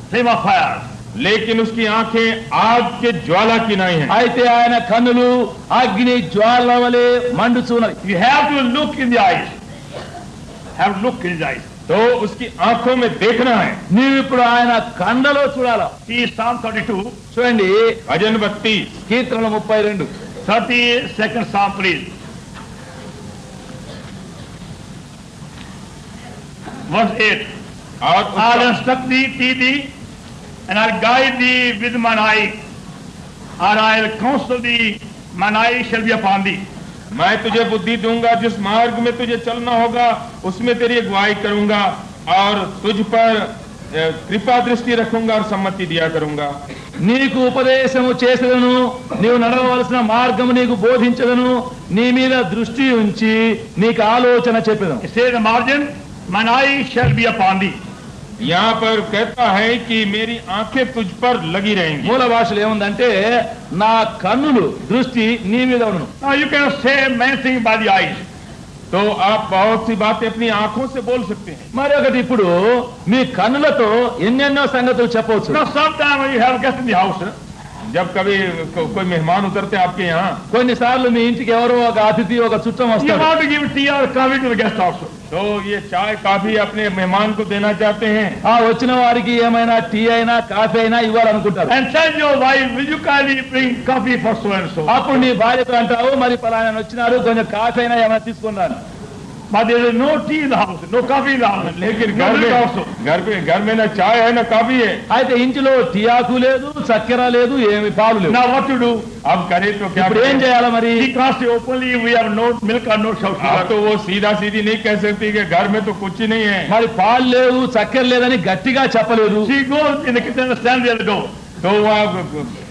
flame of fire. लेकिन उसकी आंखें आग के ज्वाला की नहीं है। అయితే ఆయన కన్నులు అగ్ని జ్వాల వలె మండుచున్నవి. You have to look in the eyes. Have to look in the eyes. तो उसकी आंखों में देखना है। నీవు ఇప్పుడు ఆయన కళ్ళలో చూడాలి. See Psalm 32. చూడండి भजन 32 కీర్తనలు 32 32nd Psalm, please. Verse 8. और I'll instruct thee, and I'll guide thee with mine eye, or I'll counsel thee, mine eye shall be upon thee. मैं तुझे बुद्धि दूंगा, जिस मार्ग में तुझे चलना होगा उसमें तेरी अगुवाई करूंगा और तुझ पर कृपा दृष्टि रखूंगा और सम्मति दिया करूंगा। నీకు ఉపదేశము చేసేదను, నీవు నడవవలసిన మార్గము నీకు బోధించదను, నీ మీద దృష్టి ఉంచి నీకు ఆలోచన చెప్పెదను. It says in the margin, mine eye shall be upon thee. यहाँ पर कहता है कि मेरी आंखें तुझ पर लगी रहेंगी। మూల భాషలో ఏముందంటే నా కన్నులు దృష్టి నీ మీద ఉండును. Now you can say many things by the eyes. तो आप बहुत सी बातें अपनी आंखों से बोल सकते हैं। మరి ఒకటి ఇప్పుడు మీ కన్నులతో ఎన్నెన్నో సంగతులు చెప్పవచ్చు. Now sometime when you have guests in the house, जब कभी कोई मेहमान उतरते हैं आपके यहाँ, కొన్నిసార్లు మీ ఇంటికి ఎవరో ఒక అతిథి ఒక చుట్టం you వస్తాడు. want to give tea or coffee to the guest also. तो ये चाय काफी अपने मेहमान को देना चाहते हैं। ఆ వచ్చిన వారికి ఏమైనా టీ అయినా కాఫీ అయినా ఇవ్వాలనుకుంటారు. And tell your wife, will you kindly bring coffee for so and so? అప్పుడు నీ భార్యతో అంటావు, మరి పలానా వచ్చినారు, కొంచెం కాఫీ అయినా ఏమైనా తీసుకున్నాను. But there is no tea in the house, no coffee in the house. लेकिन No milk also. घर में ना चाय है ना काफी है। అయితే ఇంటిలో టీ ఆకు లేదు, చక్కెర లేదు, ఏమి పాలు లేవు. Now what to do? अब करे तो क्या ఇప్పుడు ఏం करें? చేయాలి మరి? She can't say openly, we have no milk or no sugar. अब तो वो सीधा सीधी नहीं कह सकती कि घर में तो कुछ ही नहीं है। మరి పాలు లేవు, చక్కెర లేదని గట్టిగా చెప్పలేదు. She goes in the kitchen and stands there at the door. तो वहाँ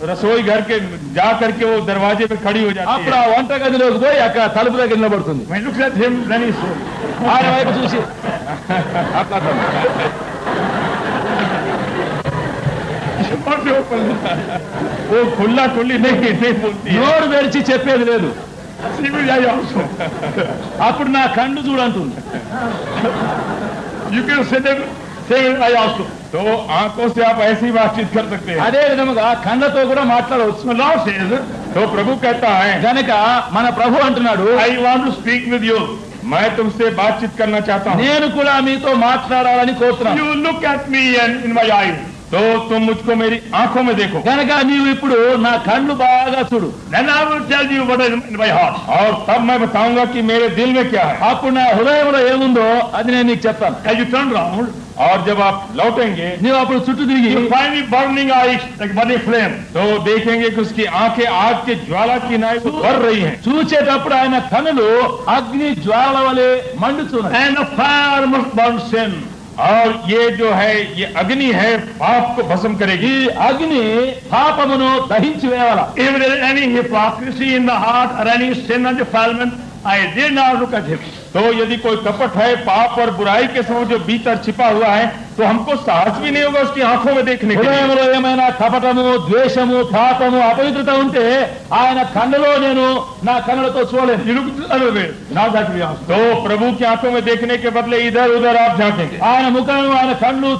रसोई घर के जा करके वो दरवाजे पे खड़ी हो जाती అప్పుడు है। ఆ వంట గదిలోకి పోయి అక్కడ తలుపు దగ్గర నిలబడుతుంది. When he looks at him, then he says, ఆయన వైపు చూసి అట్లా she wants to open. वो खुला खुली नहीं बोलती है। నోరు తెరిచి చెప్పేది లేదు. She will die also. అప్పుడు నా కళ్ళు చూడంటుంది. You can say that, say I also. तो आंखों से आप ऐसी बातचीत कर सकते हैं। అదే విధముగా కళ్ళతో కూడా మాట్లాడవచ్చు. The Lord says, तो प्रभु कहता है, గనక మన ప్రభు అంటున్నాడు, I want to speak with you. मैं तुमसे बातचीत करना चाहता हूँ। నేను కూడా మీతో మాట్లాడాలని కోరుతున్నాను. You look at me and in my eyes. तो तुम मुझको मेरी आंखों में देखो గనక నీవు ఇప్పుడు నా కళ్ళు బాగా చూడు. Then I will tell you what is in my heart. और तब मैं बताऊंगा कि मेरे दिल में क्या है। అప్పుడు నా హృదయంలో ఏముందో అది నేను నీకు చెప్తాను. As you turn round, और जब आप लौटेंगे నీవు అప్పుడు చుట్టూ తిరిగి you find me burning eyes like burning flame. तो देखेंगे कि उसकी आंखें आग के ज्वाला की नाई वो भर रही हैं। చూచేటప్పుడు ఆయన కన్నులు అగ్ని జ్వాల వలె మండుచున్నాయి. And the fire must burn sin. और ये जो है ये अग्नि है पाप को भस्म करेगी। ఈ అగ్ని పాపమును దహించి వేయాల. If there is any hypocrisy in the heart or any sin and defilement, I dare not look at him. तो यदि कोई कपट है, पाप और बुराई के समय जो भीतर छिपा हुआ है, तो हमको साहस भी नहीं होगा उसकी आंखों में देखने के लिए। హృదయంలో ఏమైనా కపటము, ద్వేషము, పాపము, అపవిత్రత ఉంటే ఆయన కన్నులో నేను నా కన్నులతో చూడలేను. You look the other way. Now that we are. तो प्रभु की आंखों में देखने के बदले इधर उधर आप झांकेंगे। ఆయన ముఖం, ఆయన కళ్ళు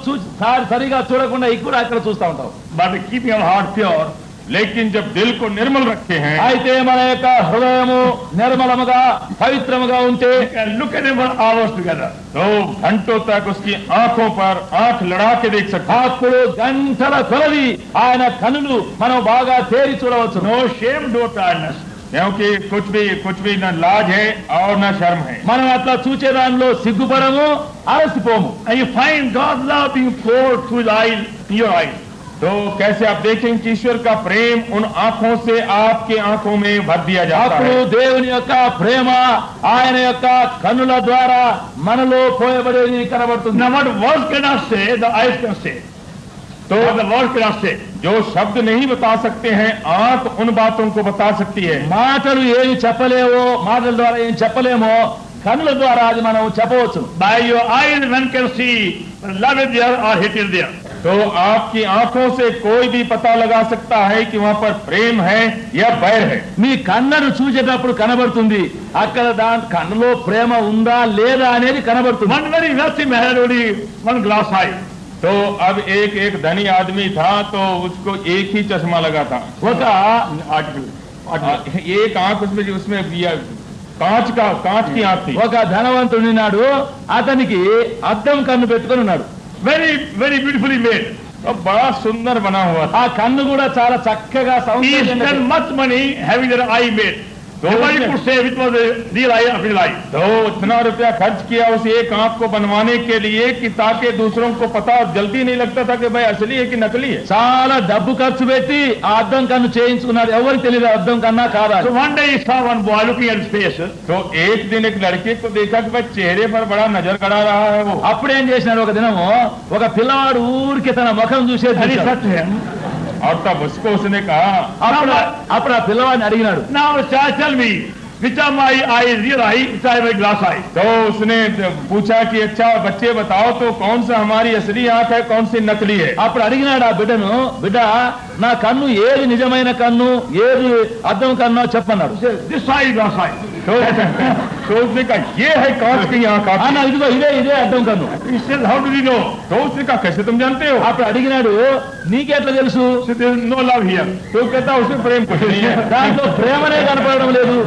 సరిగా చూడకుండా ఇక్కడ అక్కడ చూస్తూ ఉంటాం. But keeping our heart pure, लेकिन जब दिल को निर्मल रखे हैं, అయితే మన యొక్క హృదయము నిర్మలముగా పవిత్రముగా ఉంటే and look at him for hours together. तो घंटों तक उसकी आंखों पर आंख लड़ा के देख सकते हैं। అప్పుడు గంటల కొలది ఆయన కన్నులు మనం బాగా తేరి చూడవచ్చు. No shame, no tiredness. क्योंकि कुछ भी न लाज है और न शर्म है। మనం అట్లా చూచే దానిలో సిగ్గుపడము, అలసిపోము. And you find God's love being poured through the eyes, in your eyes. तो कैसे आप देखेंगे कि ईश्वर का प्रेम उन आंखों से आपके आंखों में भर दिया जाता అప్పుడు है। దేవుని యొక్క ప్రేమ ఆయన యొక్క కన్నుల ద్వారా మనలో పోయబడేది కనబడుతుంది. Now what words cannot say, the eyes can say. तो What the word cannot say. जो शब्द नहीं बता सकते हैं, आंख उन बातों को बता सकती है। మాటలు ఏమి చెప్పలేవో, మాటల ద్వారా ఏం చెప్పలేమో కన్నుల ద్వారా అది మనం చెప్పవచ్చు. By your eyes one can see love is there or hate is there. तो आपकी आंखों से कोई भी पता लगा सकता है कि वहाँ पर प्रेम है या बैर है। మీ కన్నును చూసేటప్పుడు కనబడుతుంది అక్కడ దాని కన్నులో ప్రేమ ఉందా లేదా అనేది కనబడుతుంది. One very wealthy man had only one glass eye. तो अब एक धनी आदमी था तो उसको एक ही चश्मा लगा था, एक आंख उसमें कांच की आंख थी. ఒక ధనవంతుడున్నాడు, అతనికి అద్దం కన్ను పెట్టుకొని ఉన్నాడు. Very, very beautifully made. अब बड़ा सुंदर बना हुआ था. ఆ కన్ను కూడా చాలా చక్కగా He సౌందర్యంగా spent much money having their eye made. Nobody could say which was the real eye of his eye. तो इतना रुपया खर्च किया उस एक आंख को बनवाने के लिए कि ताकि दूसरों को पता जल्दी नहीं लगता था कि भाई असली है कि नकली है. చాలా డబ్బు ఖర్చు పెట్టి ఆ అద్దం కన్ను చేయించుకున్నాడు. ఎవరికి తెలియదు అద్దం కన్నా కాదా. So one day he saw one boy looking at his face. तो एक दिन एक लड़के को देखा कि भाई चेहरे पर बड़ा नजर गड़ा रहा है वो. అప్పుడు ఏం చేసినాడు, ఒక దినము ఒక పిల్లవాడు ఊరికి తన ముఖం చూసేది And he చూశాడు. said to him, और तब उसको उसने कहा, అప్పుడు ఆ పిల్లవాడిని అడిగినాడు, now child, tell me, which of my eye is real eye, which of my glass eye? तो उसने पूछा कि अच्छा बच्चे बताओ तो कौन सा हमारी असली आंख है, कौन सी नकली है. అప్పుడు అడిగినాడు ఆ బిడ్డను, బిడ్డ నా కన్ను ఏది నిజమైన కన్ను, ఏది అద్దం కన్ను చెప్పన్నాడు. He said, this eye is glass eye. तो उसने कहा ये है कांच की आंख आपकी. అన్న ఇదిగో ఇదే అద్దం కన్ను. He said, how do you know? तो उसने कहा कैसे तुम जानते हो. అప్పుడు అడిగినాడు, నీకెట్లా తెలుసు? He said, there is no love here. तो कहता उसमें प्रेम कुछ नहीं है. దాంట్లో ప్రేమనే కనపడడం లేదు.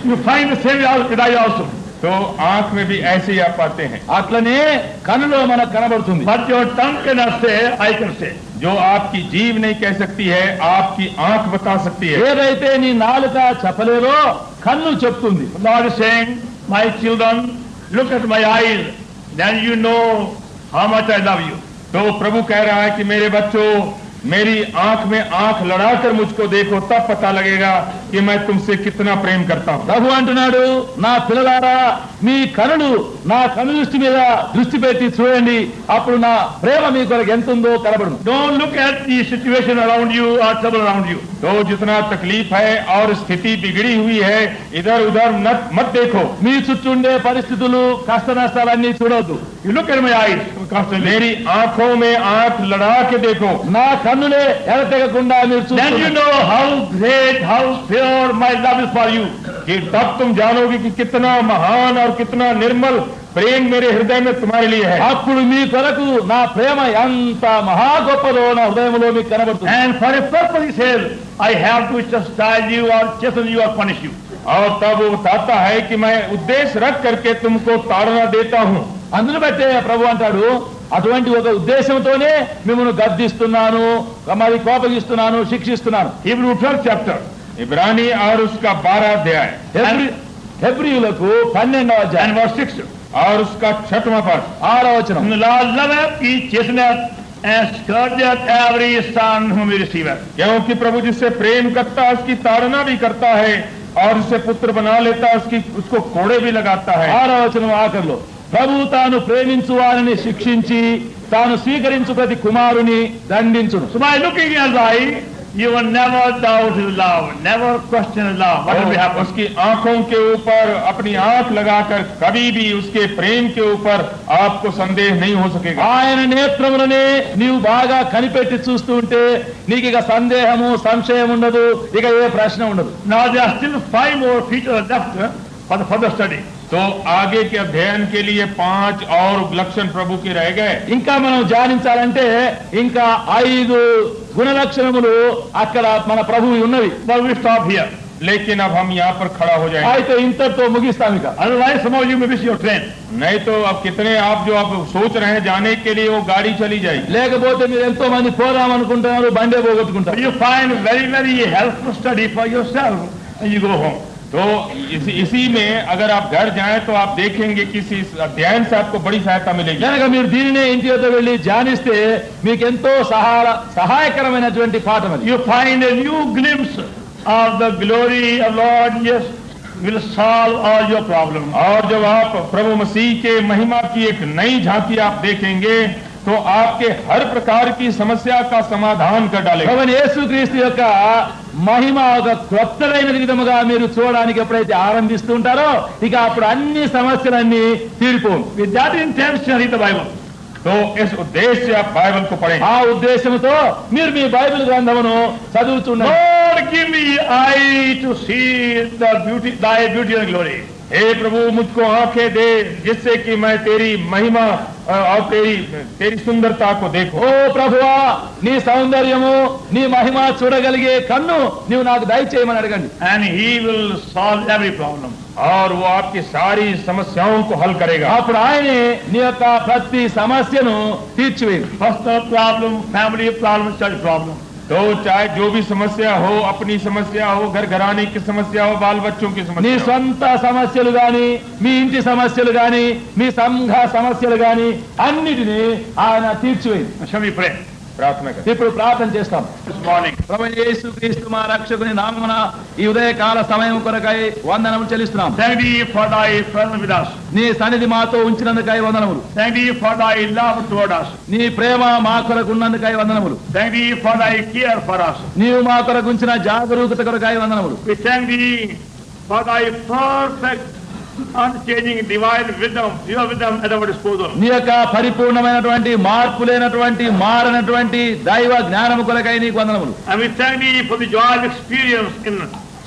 You find the same with eye also. तो आंख में भी ऐसे ही आप पाते हैं. అట్లనే కన్నులో మనకు కనబడుతుంది. But your tongue cannot say, I can say. जो आपकी जीभ नहीं कह सकती है आपकी आंख बता सकती है. ఏదైతే నీ నాలుక చెప్పలేదో కన్ను చెప్తుంది. Lord is saying, my children, look at my eyes, then you know how much I love you. तो प्रभु कह रहा है कि मेरे बच्चों मेरी आंख में आंख लड़ाकर मुझको देखो तब पता लगेगा कि मैं तुमसे कितना प्रेम करता हूं. ప్రభు అంటున్నాడు, నా పిల్లలారా మీ కనులు నా కను దృష్టి మీద దృష్టి పెట్టి చూడండి, అప్పుడు నా ప్రేమ మీ కొరకు ఎంత ఉందో కనబడును. Don't look at the situation around you or trouble around you. तो जितना तकलीफ है और स्थिति बिगड़ी हुई है इधर उधर मत देखो. మీ చుట్టూ ఉండే పరిస్థితులు కష్ట నష్టాలన్నీ చూడొద్దు. You look at my eyes constantly. मेरी आंखों में आंख लड़ा के देखो. నా కన్నులే ఎడతెగకుండా మీరు Then you చూడండి. know how great, how pure my love is for you. कि तब तुम जानोगे कि कितना महान और कितना निर्मल प्रेम मेरे हृदय में तुम्हारे लिए है. అప్పుడు మీ కొరకు నా ప్రేమ ఎంత మహా గొప్పదో నా హృదయంలో మీకు కనబడుతుంది. And for a purpose he says, I have to chastise you or chasten you or punish you. और तब वो बताता है कि मैं उद्देश्य रख करके तुमको ताड़ना देता हूं. అందును బట్టే ప్రభు అంటాడు, అటువంటి ఒక ఉద్దేశంతోనే మిమ్మల్ని గద్దిస్తున్నాను, మరి కోపగిస్తున్నాను, శిక్షిస్తున్నాను. Hebrew 12th chapter. इब्रानी और उसका 12 अध्याय హెబ్రీయులకు 12వ And అధ్యాయం verse 6. और उसका 6वां पद. 6వ వచనం. The Lord loveth, he chasteneth, and scourgeth every son whom he receiveth. क्योंकि प्रभु जिससे प्रेम करता है उसकी ताड़ना भी करता है और जिसे पुत्र बना लेता है उसको कोड़े भी लगाता है. 6వ వచనం ఆఖరిలో, ప్రభు తాను ప్రేమించు వారిని శిక్షించి తాను స్వీకరించు ప్రతి కుమారుని దండించును. So by looking at his eye, you will never doubt his love, never question his love. What will be happen? उसकी आंखों के ऊपर अपनी आंख लगाकर कभी भी उसके प्रेम के ऊपर आपको संदेह नहीं हो सकेगा. ఆయన నేత్రములనే నీవు బాగా కనిపెట్టి చూస్తూ ఉంటే నీకు ఇక సందేహము సంశయం ఉండదు, ఇక ఏ ప్రశ్న ఉండదు. Now there are still 5 more features left for the further study. तो आगे के अध्ययन के लिए 5 और लक्षण प्रभु के रह गए. ఇంకా మనం ధ్యానించాలంటే ఇంకా 5 గుణలక్షణములు అక్కడ మన ప్రభువు ఉన్నవి. But we stop here. लेकिन अब हम यहाँ पर खड़ा हो जाएंगे. అయితే ఇంతటితో ముగిస్తాం ఇక. Otherwise some of you may miss your train. नहीं तो अब कितने आप जो आप सोच रहे हैं जाने के लिए वो गाड़ी चली जाएगी. లేకపోతే మీరు ఎంతో మంది పోదాం అనుకుంటున్నారు, బండే పోగొట్టుకుంటారు. You find very, very helpful study for yourself and you go home. तो इसी में अगर आप घर जाएं तो आप देखेंगे कि इस अध्ययन से आपको बड़ी सहायता मिलेगी. కనుక మీరు దీనినే ఇంటి వద్ద వెళ్లి ధ్యానిస్తే మీకు ఎంతో సహాయకరమైనటువంటి పాఠం అది. You find a new glimpse of the glory of Lord Jesus will solve all your problems. और जब आप प्रभु मसीह के महिमा की एक नई झांकी आप देखेंगे तो आपके हर प्रकार की समस्या का समाधान कर डालेगा. ప్రభువైన యేసుక్రీస్తు యొక్క మహిమ ఒక క్రొత్తదైన విధముగా మీరు చూడడానికి ఎప్పుడైతే ఆరంభిస్తూ ఉంటారో ఇక అప్పుడు అన్ని సమస్యలన్నీ తీరిపోను. With that intention, read the Bible. तो इस उद्देश्य से आप बाइबल को पढ़ें. ఆ ఉద్దేశంతో మీరు మీ బైబిల్ గ్రంథమును చదువుతున్నారు. Lord, give me eye to see the beauty, thy beauty and glory. हे प्रभु मुझको आंखें दे जिससे कि मैं तेरी महिमा और तेरी सुंदरता को देखूं। ఓ ప్రభువా నీ సౌందర్యము నీ మహిమ చూడగలిగే కన్ను నీవు నాకు దయచేయమని అడగండి. And he will solve every problem. और वो आपकी सारी समस्याओं को हल करेगा. అప్పుడు ఆయనే నీ యొక్క ప్రతి సమస్యను తీర్చివేయు. Personal problem, family problem, church problem. तो चाहे जो भी समस्या हो, अपनी समस्या हो, घर घराने की समस्या हो, बाल बच्चों की నీ समस्या हो, సొంత సమస్యలు గాని మీ ఇంటి సమస్యలు గాని మీ సంఘ సమస్యలు గాని అన్నిటినీ ఆయన తీర్చివేయు. Shall we pray? प्रार्थना करें. ఇప్పుడు ప్రార్థన చేస్తాం. This morning, ప్రభువైన యేసుక్రీస్తు మా రక్షకుని నామమున ఈ ఉదయకాల సమయం కొరకై వందనములు చెల్లిస్తున్నాం. thank thee for thy presence with us. నీ సన్నిధి మాతో ఉంచినందుకై వందనములు. Thank thee for thy love toward us. నీ ప్రేమ మా కొరకు ఉన్నందుకై వందనములు. Thank thee for thy care for us. నీవు మా కొరకు ఉంచిన జాగరూకత కొరకై వందనములు. We thank thee for thy perfect, unchanging divine wisdom, your wisdom at our disposal. నీ యొక్క పరిపూర్ణమైనటువంటి మార్పు లేనటువంటి మారనటువంటి దైవ జ్ఞానము కొరకై నీకు వందనములు. And we thank thee for the joy of experience in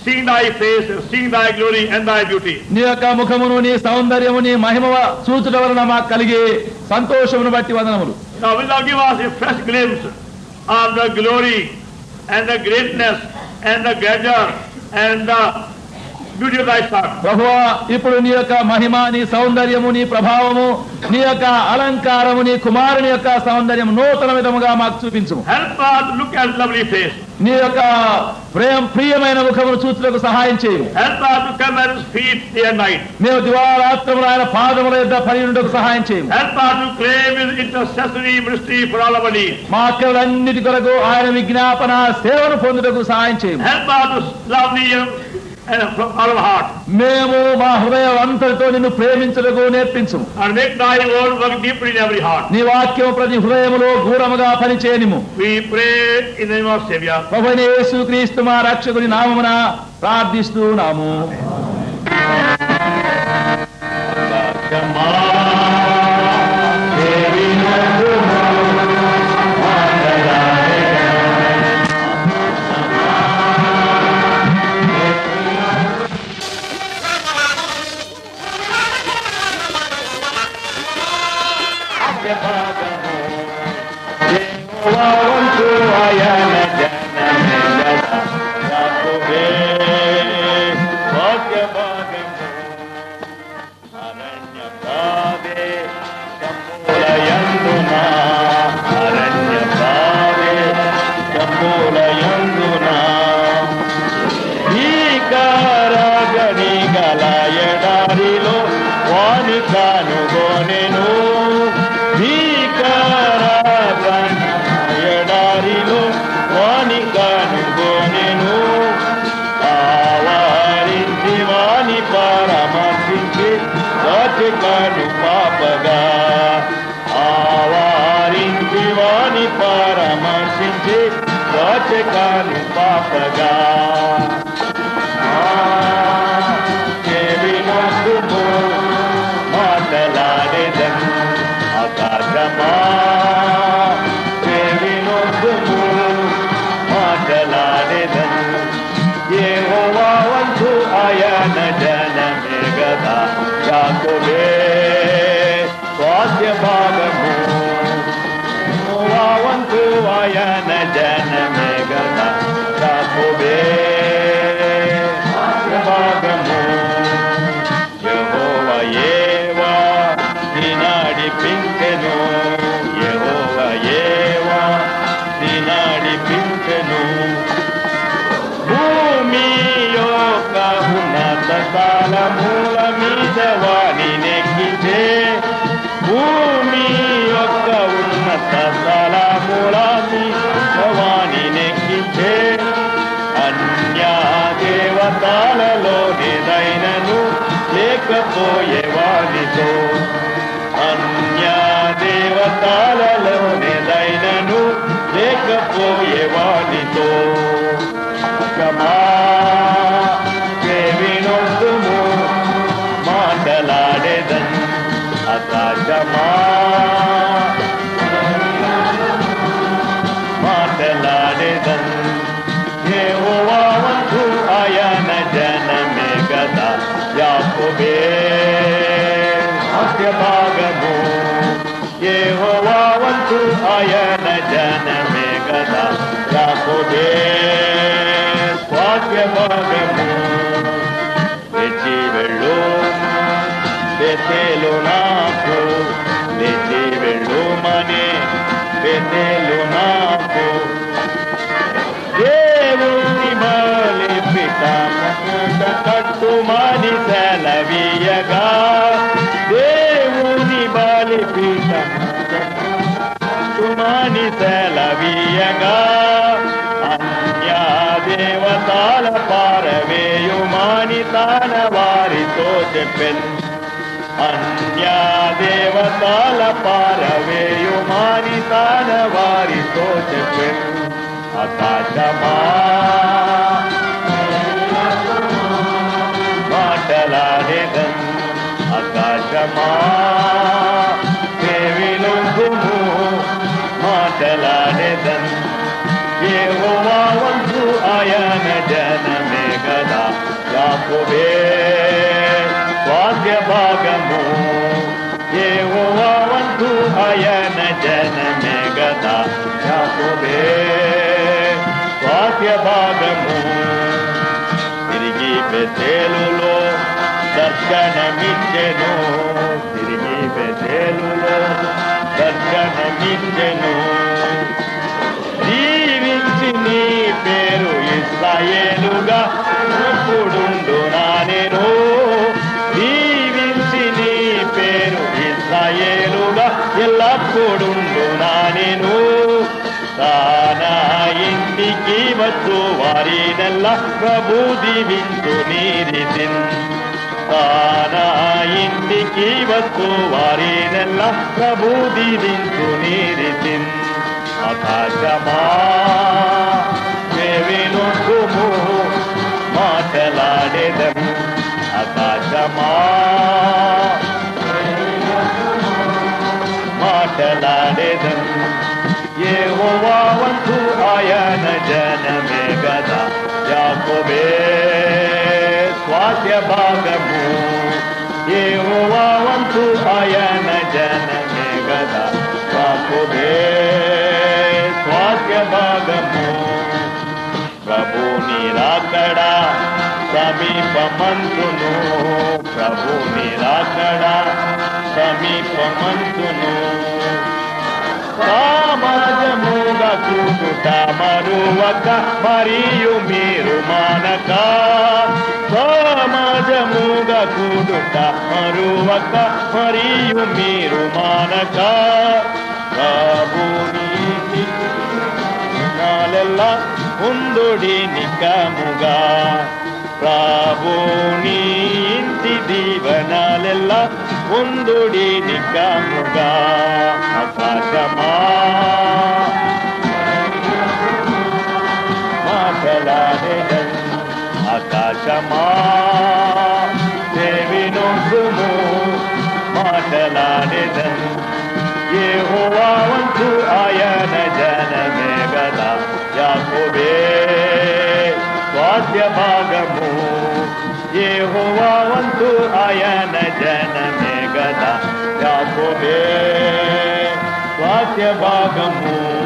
seeing thy face, seeing thy glory and thy beauty. నీ యొక్క ముఖమును నీ సౌందర్యము నీ మహిమ చూచుట వలన మాకు కలిగే సంతోషమును బట్టి వందనములు. Now will thou give us a fresh glimpse of the glory and the greatness and the grandeur and the beauty of thy son. ప్రభువా ఇప్పుడు నీ యొక్క మహిమ నీ సౌందర్యము నీ ప్రభావము నీ యొక్క అలంకారము నీ కుమారుని యొక్క సౌందర్యం నూతన విధముగా మాకు చూపించుము. Help us to look at lovely face. నీ యొక్క ప్రియమైన ముఖమును చూచుటకు సహాయం చేయము. Help us to come at his feet day and night. మేము దివారాత్రములు ఆయన పాదముల యొద్ద పడి ఉండుటకు సహాయం చేయము. Help us to claim his intercessory ministry for all our needs. మా అక్కలన్నిటి కొరకు ఆయన విజ్ఞాపన సేవను పొందుటకు సహాయం చేయము. Help us to love thee and from all our heart. మేము మా హృదయం అంతటితో నిన్ను ప్రేమించుటకు నేర్పించుము. And make thy word work deeply in every heart. నీ వాక్యం ప్రతి హృదయములో గూఢముగా పనిచేయనిము. We pray in the name of Savior. ప్రభువైన యేసుక్రీస్తు మా రక్షకుని నామమున ప్రార్థిస్తున్నాము. Yaakov వంతు ఆయన జనమే గదా యాకోబే స్వాస్థ్య భాగము లేచి వెళ్ళుమా బెతేలు నాకు లేచి వెళ్ళుమనే బెతేలు నాకు దేవుని బలి పిఠాన కట్టుమని సెలవీయగా దేవుని బలి పీఠం కట్టుమని సెలవీయగా అన్యా దేవతాల పారవేయుమాని తాన వారితో చెప్పెన్ అన్యా దేవతాల పారవేయుమాని తాన వారితో చెప్పెన్ ఆకాశమా మాటలాడేదన్ ఆకాశమా దేవినుగుము మాటలాడేదన్ యెహోవా వంతు ఆయన జనమే గదా యాకోబే స్వాస్థ్య భాగము యెహోవా వంతు ఆయన జనమే గదా యాకోబే స్వాస్థ్య భాగము తిరిగి బెతేలులో దర్శనమిచ్చెను తిరిగి బెతేలులో దర్శనమిచ్చెను దీవించి నీ పేరు ఇశ్రాయేలుగా ఎప్పుడుండు నేను దీవించి నీ పేరు ఇశ్రాయేలుగా ఎల్లప్పుడుండు నేను తానా ఇంటికి వచ్చు వారినెల్ల ప్రభు దీవించు నీరితిన్ తానా ఇంటికి వచ్చు వారినెల్ల ప్రభు దీవించు నీరితిన్ ఆకాశమా వినుకుము మాటలాడేదం ఆకాశమా మాటలాడేదం యెహోవా వంతు ఆయన జనమే గదా యాకోబే స్వాస్థ్య భాగము యెహోవా వంతు ఆయన జనమే గదా యాకోబే స్వాస్థ్య భాగము ప్రభు నిరాకడా సమీపమంతును ప్రభు నిరాకడా సమీపమంతును సమాజముగా కూడుట మరువక మరియు మీరు మానక సమాజముగా కూడుట మరువక మరియు మీరు మానక ప్రభుని నాలెల్లా ఉందుడి నికముగా ప్రభుని ఇంటి దీవనాలెల్లా ఉందుడి నికముగా ఆకాశమా మాటలాడేదన్ ఆకాశమా దేవినుగుము మాటలాడేదన్ యెహోవా వంతు ఆయన జనమే గదా యాకోబే స్వాస్థ్య భాగము యెహోవా వంతు ఆయన జనమే గదా యాకోబే స్వాస్థ్య భాగము